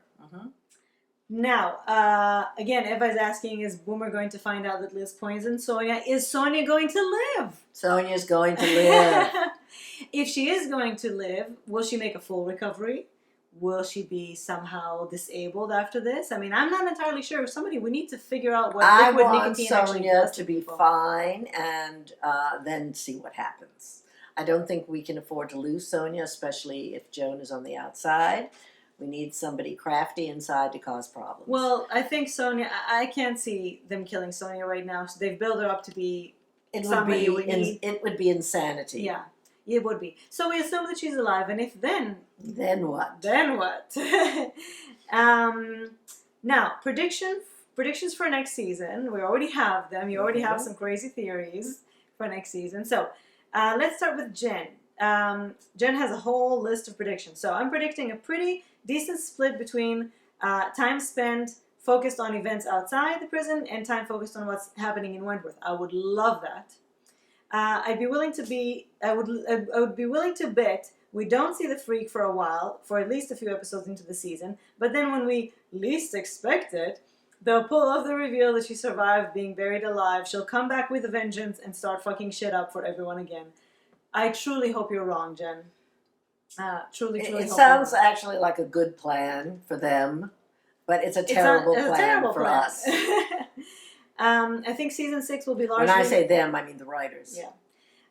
Speaker 1: Now, again, Eva's asking, is Boomer going to find out that Liz poisoned Sonia? Is Sonia going to live?
Speaker 2: Sonia's going to live.
Speaker 1: If she is going to live, will she make a full recovery? Will she be somehow disabled after this? I mean, I'm not entirely sure. We need to figure out what liquid nicotine actually does to be
Speaker 2: fine, and then see what happens. I don't think we can afford to lose Sonia, especially if Joan is on the outside. We need somebody crafty inside to cause problems.
Speaker 1: Well, I think Sonia, I can't see them killing Sonia right now. So they've built her up to be somebody we need.
Speaker 2: It would be insanity.
Speaker 1: Yeah, it would be. So we assume that she's alive, and if then
Speaker 2: what?
Speaker 1: Then what? Now, predictions for next season. We already have them. You already have some crazy theories for next season. So let's start with Jen. Jen has a whole list of predictions. So I'm predicting a pretty decent split between time spent focused on events outside the prison and time focused on what's happening in Wentworth. I would love that. I would be willing to bet we don't see the freak for a while, for at least a few episodes into the season, but then when we least expect it, they'll pull off the reveal that she survived being buried alive. She'll come back with a vengeance and start fucking shit up for everyone again. I truly hope you're wrong, Jen. Truly
Speaker 2: it sounds actually like a good plan for them, but it's a terrible plan for us.
Speaker 1: I think season 6 will be largely...
Speaker 2: When I say them, I mean the writers.
Speaker 1: Yeah.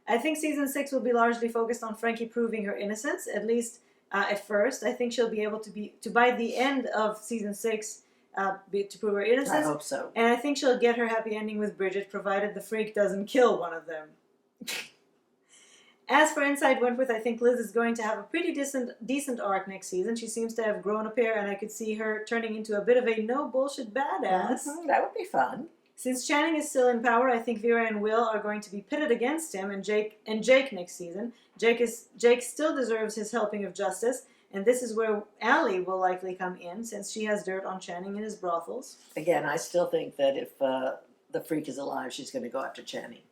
Speaker 1: I think season 6 will be largely focused on Frankie proving her innocence, at least at first. I think she'll be able to by the end of season 6, to prove her innocence.
Speaker 2: I hope so.
Speaker 1: And I think she'll get her happy ending with Bridget, provided the freak doesn't kill one of them. As for Inside Wentworth, I think Liz is going to have a pretty decent arc next season. She seems to have grown a pair, and I could see her turning into a bit of a no-bullshit badass.
Speaker 2: That would be fun.
Speaker 1: Since Channing is still in power, I think Vera and Will are going to be pitted against him and Jake next season. Jake still deserves his helping of justice, and this is where Allie will likely come in, since she has dirt on Channing and his brothels.
Speaker 2: Again, I still think that if the freak is alive, she's going to go after Channing.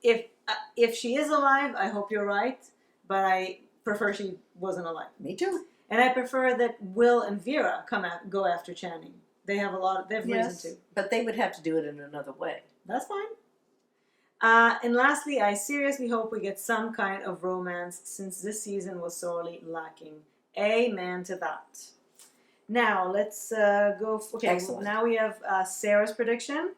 Speaker 1: If she is alive, I hope you're right, but I prefer she wasn't alive.
Speaker 2: Me too.
Speaker 1: And I prefer that Will and Vera go after Channing. They have reason to.
Speaker 2: But they would have to do it in another way.
Speaker 1: That's fine. And lastly, I seriously hope we get some kind of romance, since this season was sorely lacking. Amen to that. Now, let's go. Okay,
Speaker 2: Excellent.
Speaker 1: Now we have Sarah's prediction.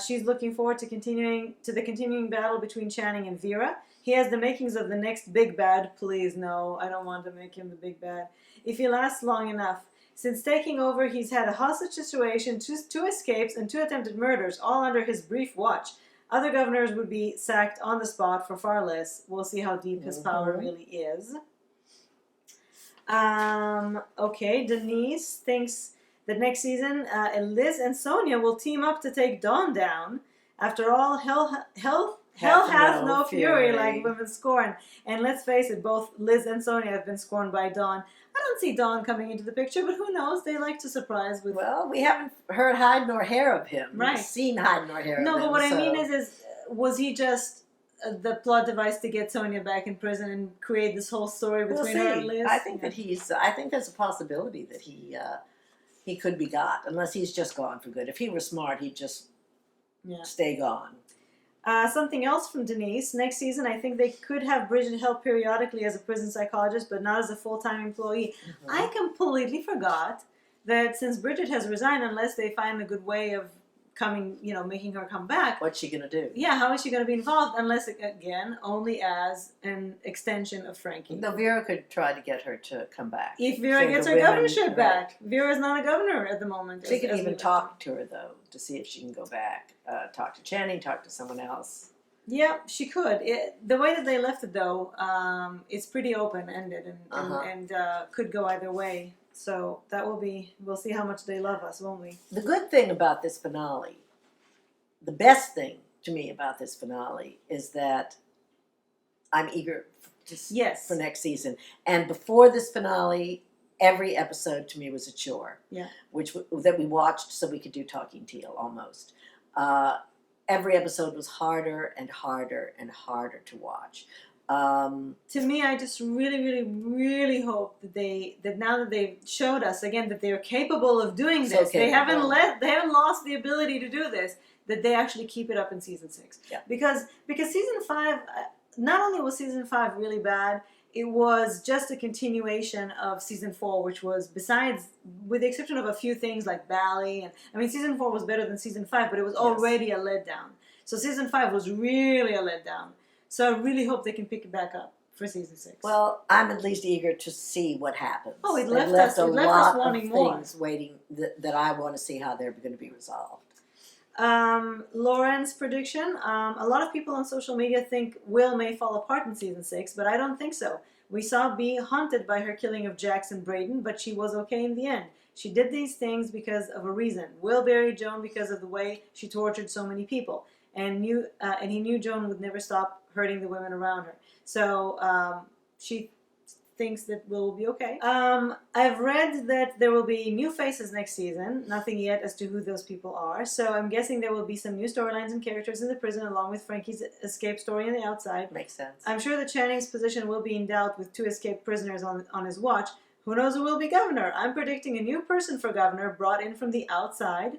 Speaker 1: She's looking forward to the continuing battle between Channing and Vera. He has the makings of the next big bad. Please, no, I don't want to make him the big bad. If he lasts long enough. Since taking over, he's had a hostage situation, two escapes, and 2 attempted murders, all under his brief watch. Other governors would be sacked on the spot for far less. We'll see how deep his power really is. Okay, Denise thinks that next season, Liz and Sonia will team up to take Dawn down. After all, hell hath no fury like women scorn. And let's face it, both Liz and Sonia have been scorned by Dawn. I don't see Dawn coming into the picture, but who knows? They like to surprise with...
Speaker 2: Well, we haven't heard hide nor hair of him.
Speaker 1: Right.
Speaker 2: We've seen hide nor hair of him.
Speaker 1: No, but what I mean is was he just the plot device to get Sonia back in prison and create this whole story between her and Liz?
Speaker 2: I think that I think there's a possibility that he could be got, unless he's just gone for good. If he were smart, he'd just stay gone.
Speaker 1: Something else from Denise. Next season, I think they could have Bridget help periodically as a prison psychologist, but not as a full-time employee. Mm-hmm. I completely forgot that since Bridget has resigned, unless they find a good way of making her come back.
Speaker 2: What's she going to do?
Speaker 1: Yeah, how is she going to be involved? Unless, again, only as an extension of Frankie.
Speaker 2: No, Vera could try to get her to come back.
Speaker 1: If Vera gets her governorship back. Vera's not a governor at the moment.
Speaker 2: She could even talk to her, though, to see if she can go back. Talk to Channing, talk to someone else.
Speaker 1: Yeah, she could. The way that they left it, though, it's pretty open-ended and could go either way. So we'll see how much they love us, won't we?
Speaker 2: The good thing about this finale, the best thing to me about this finale is that I'm eager for next season. And before this finale, every episode to me was a chore. Yeah. That we watched so we could do Talking Teal almost. Every episode was harder and harder and harder to watch.
Speaker 1: To me, I just really, really, really hope that now that they've showed us again that they're capable of doing this, they haven't lost the ability to do this, that they actually keep it up in season 6. Yeah. Because season 5, not only was season 5 really bad, it was just a continuation of season 4, which was, besides, with the exception of a few things like Bally, and I mean, season 4 was better than season 5, but it was already a letdown. So season 5 was really a letdown. So I really hope they can pick it back up for season 6.
Speaker 2: Well, I'm at least eager to see what happens.
Speaker 1: Oh, it left us wanting more.
Speaker 2: Things waiting that I want to see how they're going to be resolved.
Speaker 1: Lauren's prediction. A lot of people on social media think Will may fall apart in season 6, but I don't think so. We saw Bea haunted by her killing of Jax and Brayden, but she was okay in the end. She did these things because of a reason. Will buried Joan because of the way she tortured so many people, and he knew Joan would never stop hurting the women around her. So she thinks that Will be okay. I've read that there will be new faces next season. Nothing yet as to who those people are. So I'm guessing there will be some new storylines and characters in the prison, along with Frankie's escape story on the outside.
Speaker 2: Makes sense.
Speaker 1: I'm sure that Channing's position will be in doubt with 2 escaped prisoners on his watch. Who knows who will be governor? I'm predicting a new person for governor, brought in from the outside.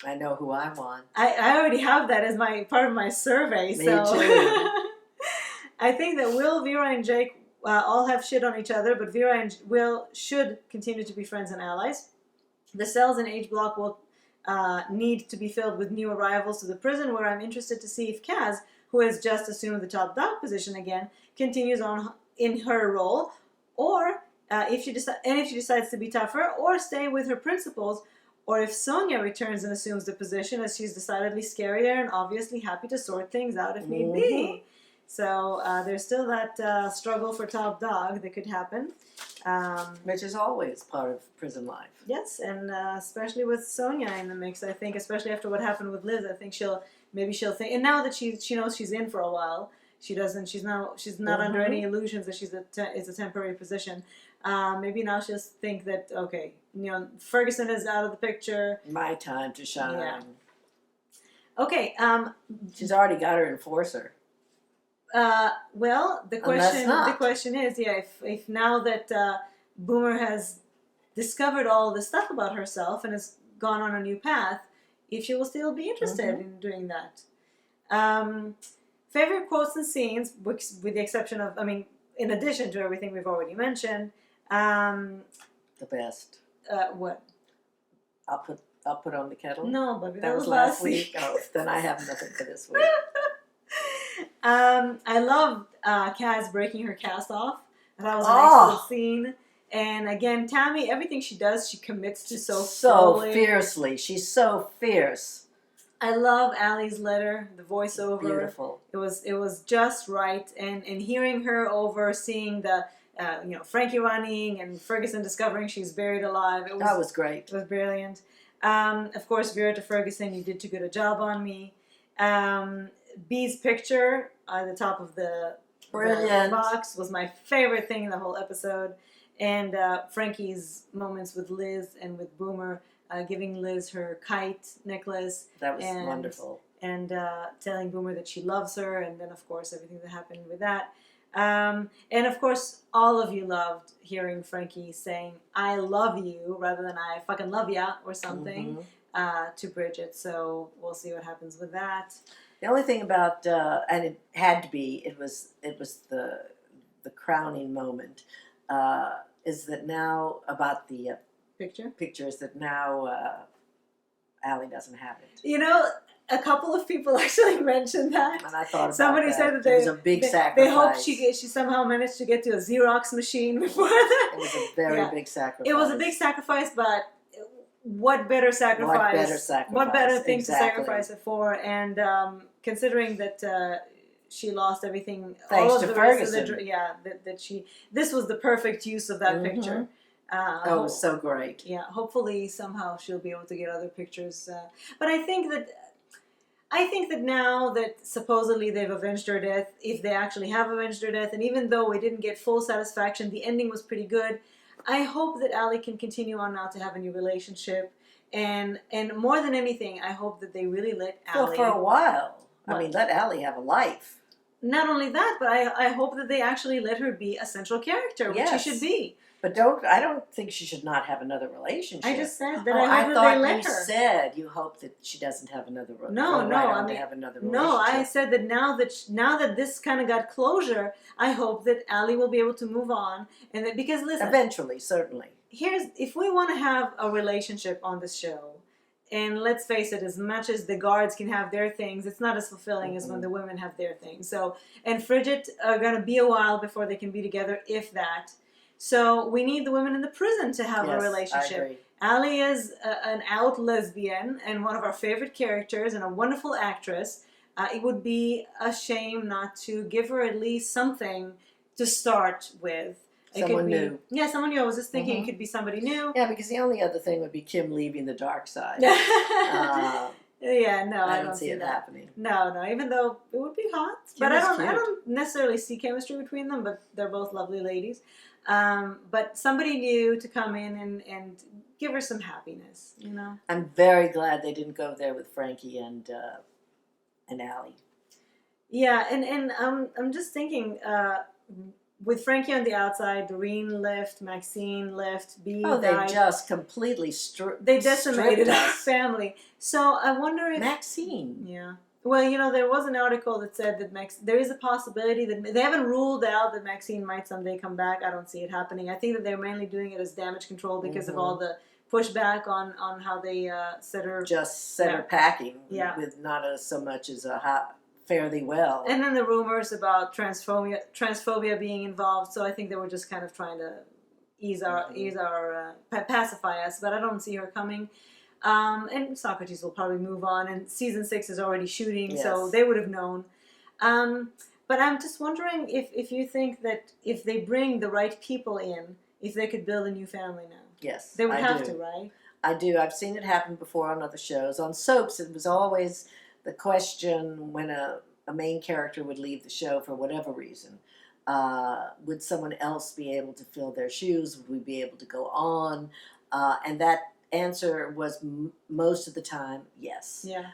Speaker 2: I know who I want.
Speaker 1: I already have that as part of my survey.
Speaker 2: Me too.
Speaker 1: I think that Will, Vera, and Jake all have shit on each other, but Vera and Will should continue to be friends and allies. The cells in H block will need to be filled with new arrivals to the prison, where I'm interested to see if Kaz, who has just assumed the top dog position again, continues on in her role, or if she decides to be tougher, or stay with her principles, or if Sonia returns and assumes the position, as she's decidedly scarier and obviously happy to sort things out if need be. So there's still that struggle for top dog that could happen.
Speaker 2: Which is always part of prison life.
Speaker 1: Yes, and especially with Sonia in the mix, I think, especially after what happened with Liz, I think she'll think, and now that she knows she's in for a while, she's not under any illusions that it's a temporary position. Maybe now she'll think that, okay, Ferguson is out of the picture.
Speaker 2: My time to shine.
Speaker 1: Yeah. Okay.
Speaker 2: She's already got her enforcer.
Speaker 1: Well, the question is, if now that Boomer has discovered all the stuff about herself and has gone on a new path, if she will still be interested in doing that. Favorite quotes and scenes, with the exception of, in addition to everything we've already mentioned.
Speaker 2: The best.
Speaker 1: What?
Speaker 2: I'll put on the kettle.
Speaker 1: No, but
Speaker 2: that was last week. Oh, then I have nothing for this week.
Speaker 1: I loved Kaz breaking her cast off. That was an excellent scene. And again, Tammy, everything she does, she commits to so fully.
Speaker 2: Fiercely. She's so fierce.
Speaker 1: I love Allie's letter, the voiceover.
Speaker 2: Beautiful.
Speaker 1: It was just right, and hearing her over, seeing the Frankie running and Ferguson discovering she's buried alive.
Speaker 2: That was great.
Speaker 1: It was brilliant. Of course, Vera to Ferguson, you did too good a job on me. Bee's picture at the top of the box was my favorite thing in the whole episode. And Frankie's moments with Liz and with Boomer, giving Liz her kite necklace.
Speaker 2: That was wonderful.
Speaker 1: And telling Boomer that she loves her, and then, of course, everything that happened with that. And, of course, all of you loved hearing Frankie saying, I love you, rather than I fucking love ya, or something, to Bridget. So we'll see what happens with that.
Speaker 2: The only thing about, and it had to be, it was the crowning moment, is that now about the pictures that now Allie doesn't have it.
Speaker 1: A couple of people actually mentioned that.
Speaker 2: And I thought about
Speaker 1: somebody said that
Speaker 2: it was a big sacrifice.
Speaker 1: They hoped she somehow managed to get to a Xerox machine before that.
Speaker 2: It was a very big sacrifice.
Speaker 1: It was a big sacrifice, but what better sacrifice? What better thing to sacrifice it for? And considering that she lost everything,
Speaker 2: thanks
Speaker 1: all of
Speaker 2: to
Speaker 1: the
Speaker 2: Ferguson.
Speaker 1: rest of this was the perfect use of that picture.
Speaker 2: It was so great.
Speaker 1: Yeah, hopefully somehow she'll be able to get other pictures. But I think that now that supposedly they've avenged her death, if they actually have avenged her death, and even though we didn't get full satisfaction, the ending was pretty good. I hope that Allie can continue on now to have a new relationship, and more than anything, I hope that they really let Allie.
Speaker 2: For a while. Let Allie have a life.
Speaker 1: Not only that, but I hope that they actually let her be a central character, which she should be.
Speaker 2: But I don't think she should not have another relationship.
Speaker 1: I just said that
Speaker 2: I
Speaker 1: hope
Speaker 2: thought
Speaker 1: that they let her.
Speaker 2: You said you hope that she doesn't have another relationship.
Speaker 1: No, I said that now that this kind of got closure, I hope that Allie will be able to move on, and that, because listen,
Speaker 2: eventually, certainly.
Speaker 1: If we want to have a relationship on this show, and let's face it, as much as the guards can have their things, it's not as fulfilling as when the women have their things. So, and Frigid are going to be a while before they can be together, if that. So we need the women in the prison to have a relationship.
Speaker 2: I agree.
Speaker 1: Allie is an out lesbian and one of our favorite characters and a wonderful actress. It would be a shame not to give her at least something to start with.
Speaker 2: Someone new.
Speaker 1: Yeah, someone new. I was just thinking it could be somebody new.
Speaker 2: Yeah, because the only other thing would be Kim leaving the dark side.
Speaker 1: Yeah, no, I don't see
Speaker 2: it
Speaker 1: that
Speaker 2: happening.
Speaker 1: No, even though it would be hot. But I don't necessarily see chemistry between them, but they're both lovely ladies. But somebody new to come in and give her some happiness,
Speaker 2: I'm very glad they didn't go there with Frankie and Allie.
Speaker 1: Yeah, and I'm just thinking, with Frankie on the outside, Doreen left, Maxine left, Bee died.
Speaker 2: They just completely
Speaker 1: they decimated our family. So I wonder if
Speaker 2: Maxine.
Speaker 1: Yeah. Well, there was an article that said that there is a possibility that they haven't ruled out that Maxine might someday come back. I don't see it happening. I think that they're mainly doing it as damage control because of all the pushback on how they set her.
Speaker 2: Just set her packing with not so much as fairly well.
Speaker 1: And then the rumors about transphobia being involved. So I think they were just kind of trying to pacify us. But I don't see her coming. And Socrates will probably move on, and season 6 is already shooting, so they would have known. But I'm just wondering if you think that if they bring the right people in, if they could build a new family now.
Speaker 2: Yes,
Speaker 1: They would
Speaker 2: I
Speaker 1: have
Speaker 2: do.
Speaker 1: to, right?
Speaker 2: I do. I've seen it happen before on other shows. On soaps, it was always the question when a main character would leave the show for whatever reason. Would someone else be able to fill their shoes? Would we be able to go on? And that answer was most of the time yes.
Speaker 1: Yeah.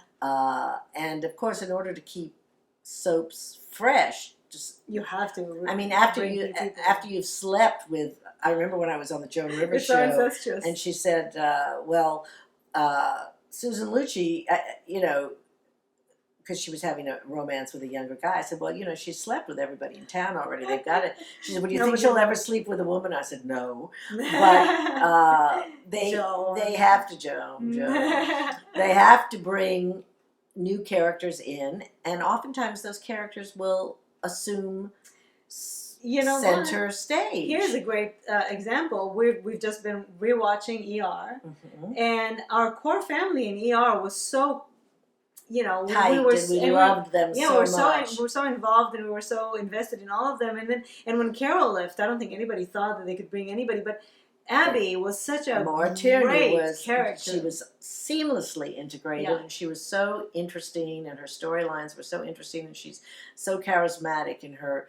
Speaker 2: And of course, in order to keep soaps fresh, just
Speaker 1: You have to.
Speaker 2: I mean,
Speaker 1: bring new people.
Speaker 2: after you've slept with. I remember when I was on the Joan Rivers
Speaker 1: It's so
Speaker 2: show,
Speaker 1: incestuous.
Speaker 2: and she said, Susan Lucci, because she was having a romance with a younger guy. I said, well, she slept with everybody in town already. They've got it. She said, well, do you think she'll ever sleep with a woman? I said, no. But they have to, Joan. They have to bring new characters in, and oftentimes those characters will assume center stage.
Speaker 1: Here's a great example. We've just been rewatching ER, and our core family in ER was so,
Speaker 2: tight, we loved them so much.
Speaker 1: We're so involved, and we were so invested in all of them. And when Carol left, I don't think anybody thought that they could bring anybody, but Abby was such a great character.
Speaker 2: She was seamlessly integrated, and she was so interesting, and her storylines were so interesting, and she's so charismatic in her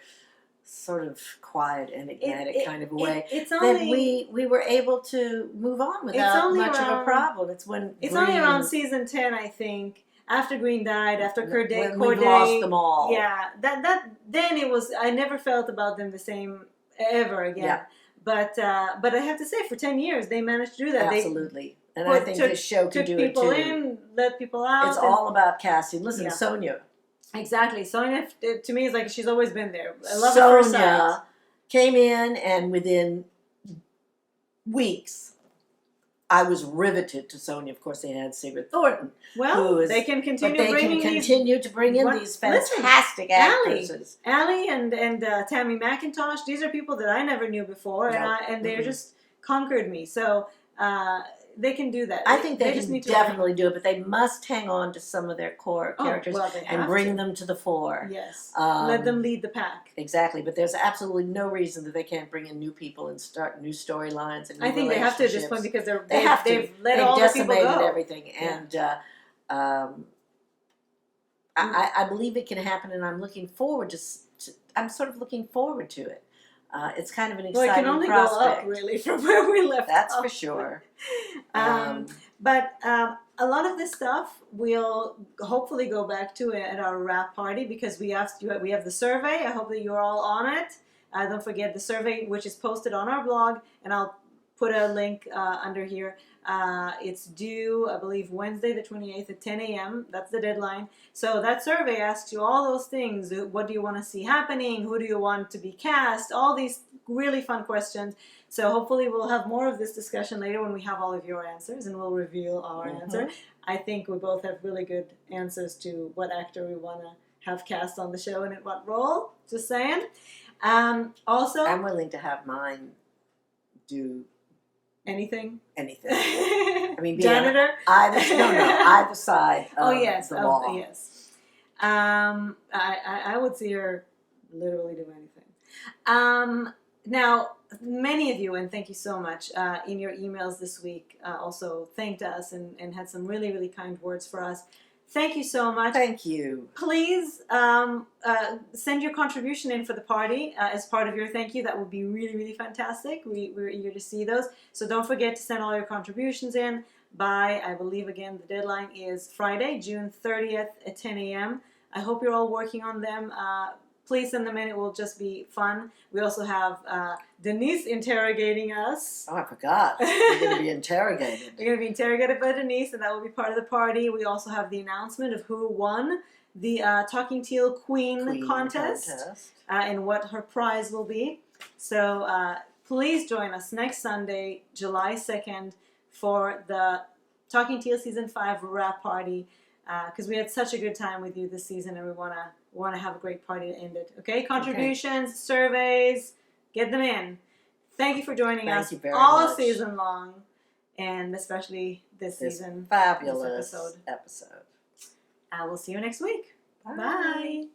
Speaker 2: sort of quiet, enigmatic kind of way that we were able to move on without much of a problem. It's
Speaker 1: only around season 10, I think, after Green died, after Corday,
Speaker 2: we lost them all.
Speaker 1: Yeah, then it was. I never felt about them the same ever again.
Speaker 2: Yeah.
Speaker 1: But I have to say, for 10 years, they managed to do that.
Speaker 2: Absolutely. And I think this show can do it too.
Speaker 1: Took people in, let people out.
Speaker 2: It's all about casting. Listen, Sonia.
Speaker 1: Exactly. Sonia, to me, is like she's always been there. I love her.
Speaker 2: Sonia came in, and within weeks, I was riveted to Sonia. Of course, they had Sigrid Thornton.
Speaker 1: Well, they can continue
Speaker 2: to bring in these fantastic actresses.
Speaker 1: Allie and Tammy McIntosh. These are people that I never knew before, and they just conquered me. So they can do that.
Speaker 2: I think they can definitely do it, but they must hang on to some of their core characters and bring them to the fore.
Speaker 1: Yes, let them lead the pack.
Speaker 2: Exactly, but there's absolutely no reason that they can't bring in new people and start new storylines and new
Speaker 1: I think they have to at this point because they've let
Speaker 2: they've
Speaker 1: all the people
Speaker 2: decimated
Speaker 1: go.
Speaker 2: Everything, and I believe it can happen, and I'm looking forward to. I'm sort of looking forward to it. It's kind of an exciting prospect.
Speaker 1: Well, it can only go up, really, from where we left
Speaker 2: That's
Speaker 1: off.
Speaker 2: for sure.
Speaker 1: But a lot of this stuff we'll hopefully go back to at our wrap party because we have the survey. I hope that you're all on it. Don't forget the survey, which is posted on our blog, and I'll put a link under here. It's due, I believe, Wednesday the 28th at 10 a.m. That's the deadline. So that survey asks you all those things. What do you want to see happening? Who do you want to be cast? All these really fun questions. So hopefully we'll have more of this discussion later when we have all of your answers, and we'll reveal our answer. I think we both have really good answers to what actor we want to have cast on the show and in what role. Just saying. Also,
Speaker 2: I'm willing to have mine do
Speaker 1: anything.
Speaker 2: I mean,
Speaker 1: janitor.
Speaker 2: Either side. Of the law.
Speaker 1: Yes. I would see her literally do anything. Now, many of you, and thank you so much, in your emails this week also thanked us and had some really, really kind words for us. Thank you so much.
Speaker 2: Thank you.
Speaker 1: Please send your contribution in for the party as part of your thank you. That would be really, really fantastic. We're eager to see those. So don't forget to send all your contributions in by, I believe, again, the deadline is Friday, June 30th at 10 a.m. I hope you're all working on them. Please send them in. It will just be fun. We also have Denise interrogating us.
Speaker 2: Oh, I forgot. We're going to be interrogated.
Speaker 1: We're going to be interrogated by Denise, and that will be part of the party. We also have the announcement of who won the Talking Teal Queen contest. And what her prize will be. So please join us next Sunday, July 2nd, for the Talking Teal Season 5 wrap party. Because we had such a good time with you this season, and we want to have a great party to end it. Okay, contributions, surveys, get them in. Thank you for joining us all season long, and especially this season.
Speaker 2: Fabulous episode.
Speaker 1: I will see you next week.
Speaker 2: Bye.
Speaker 1: Bye.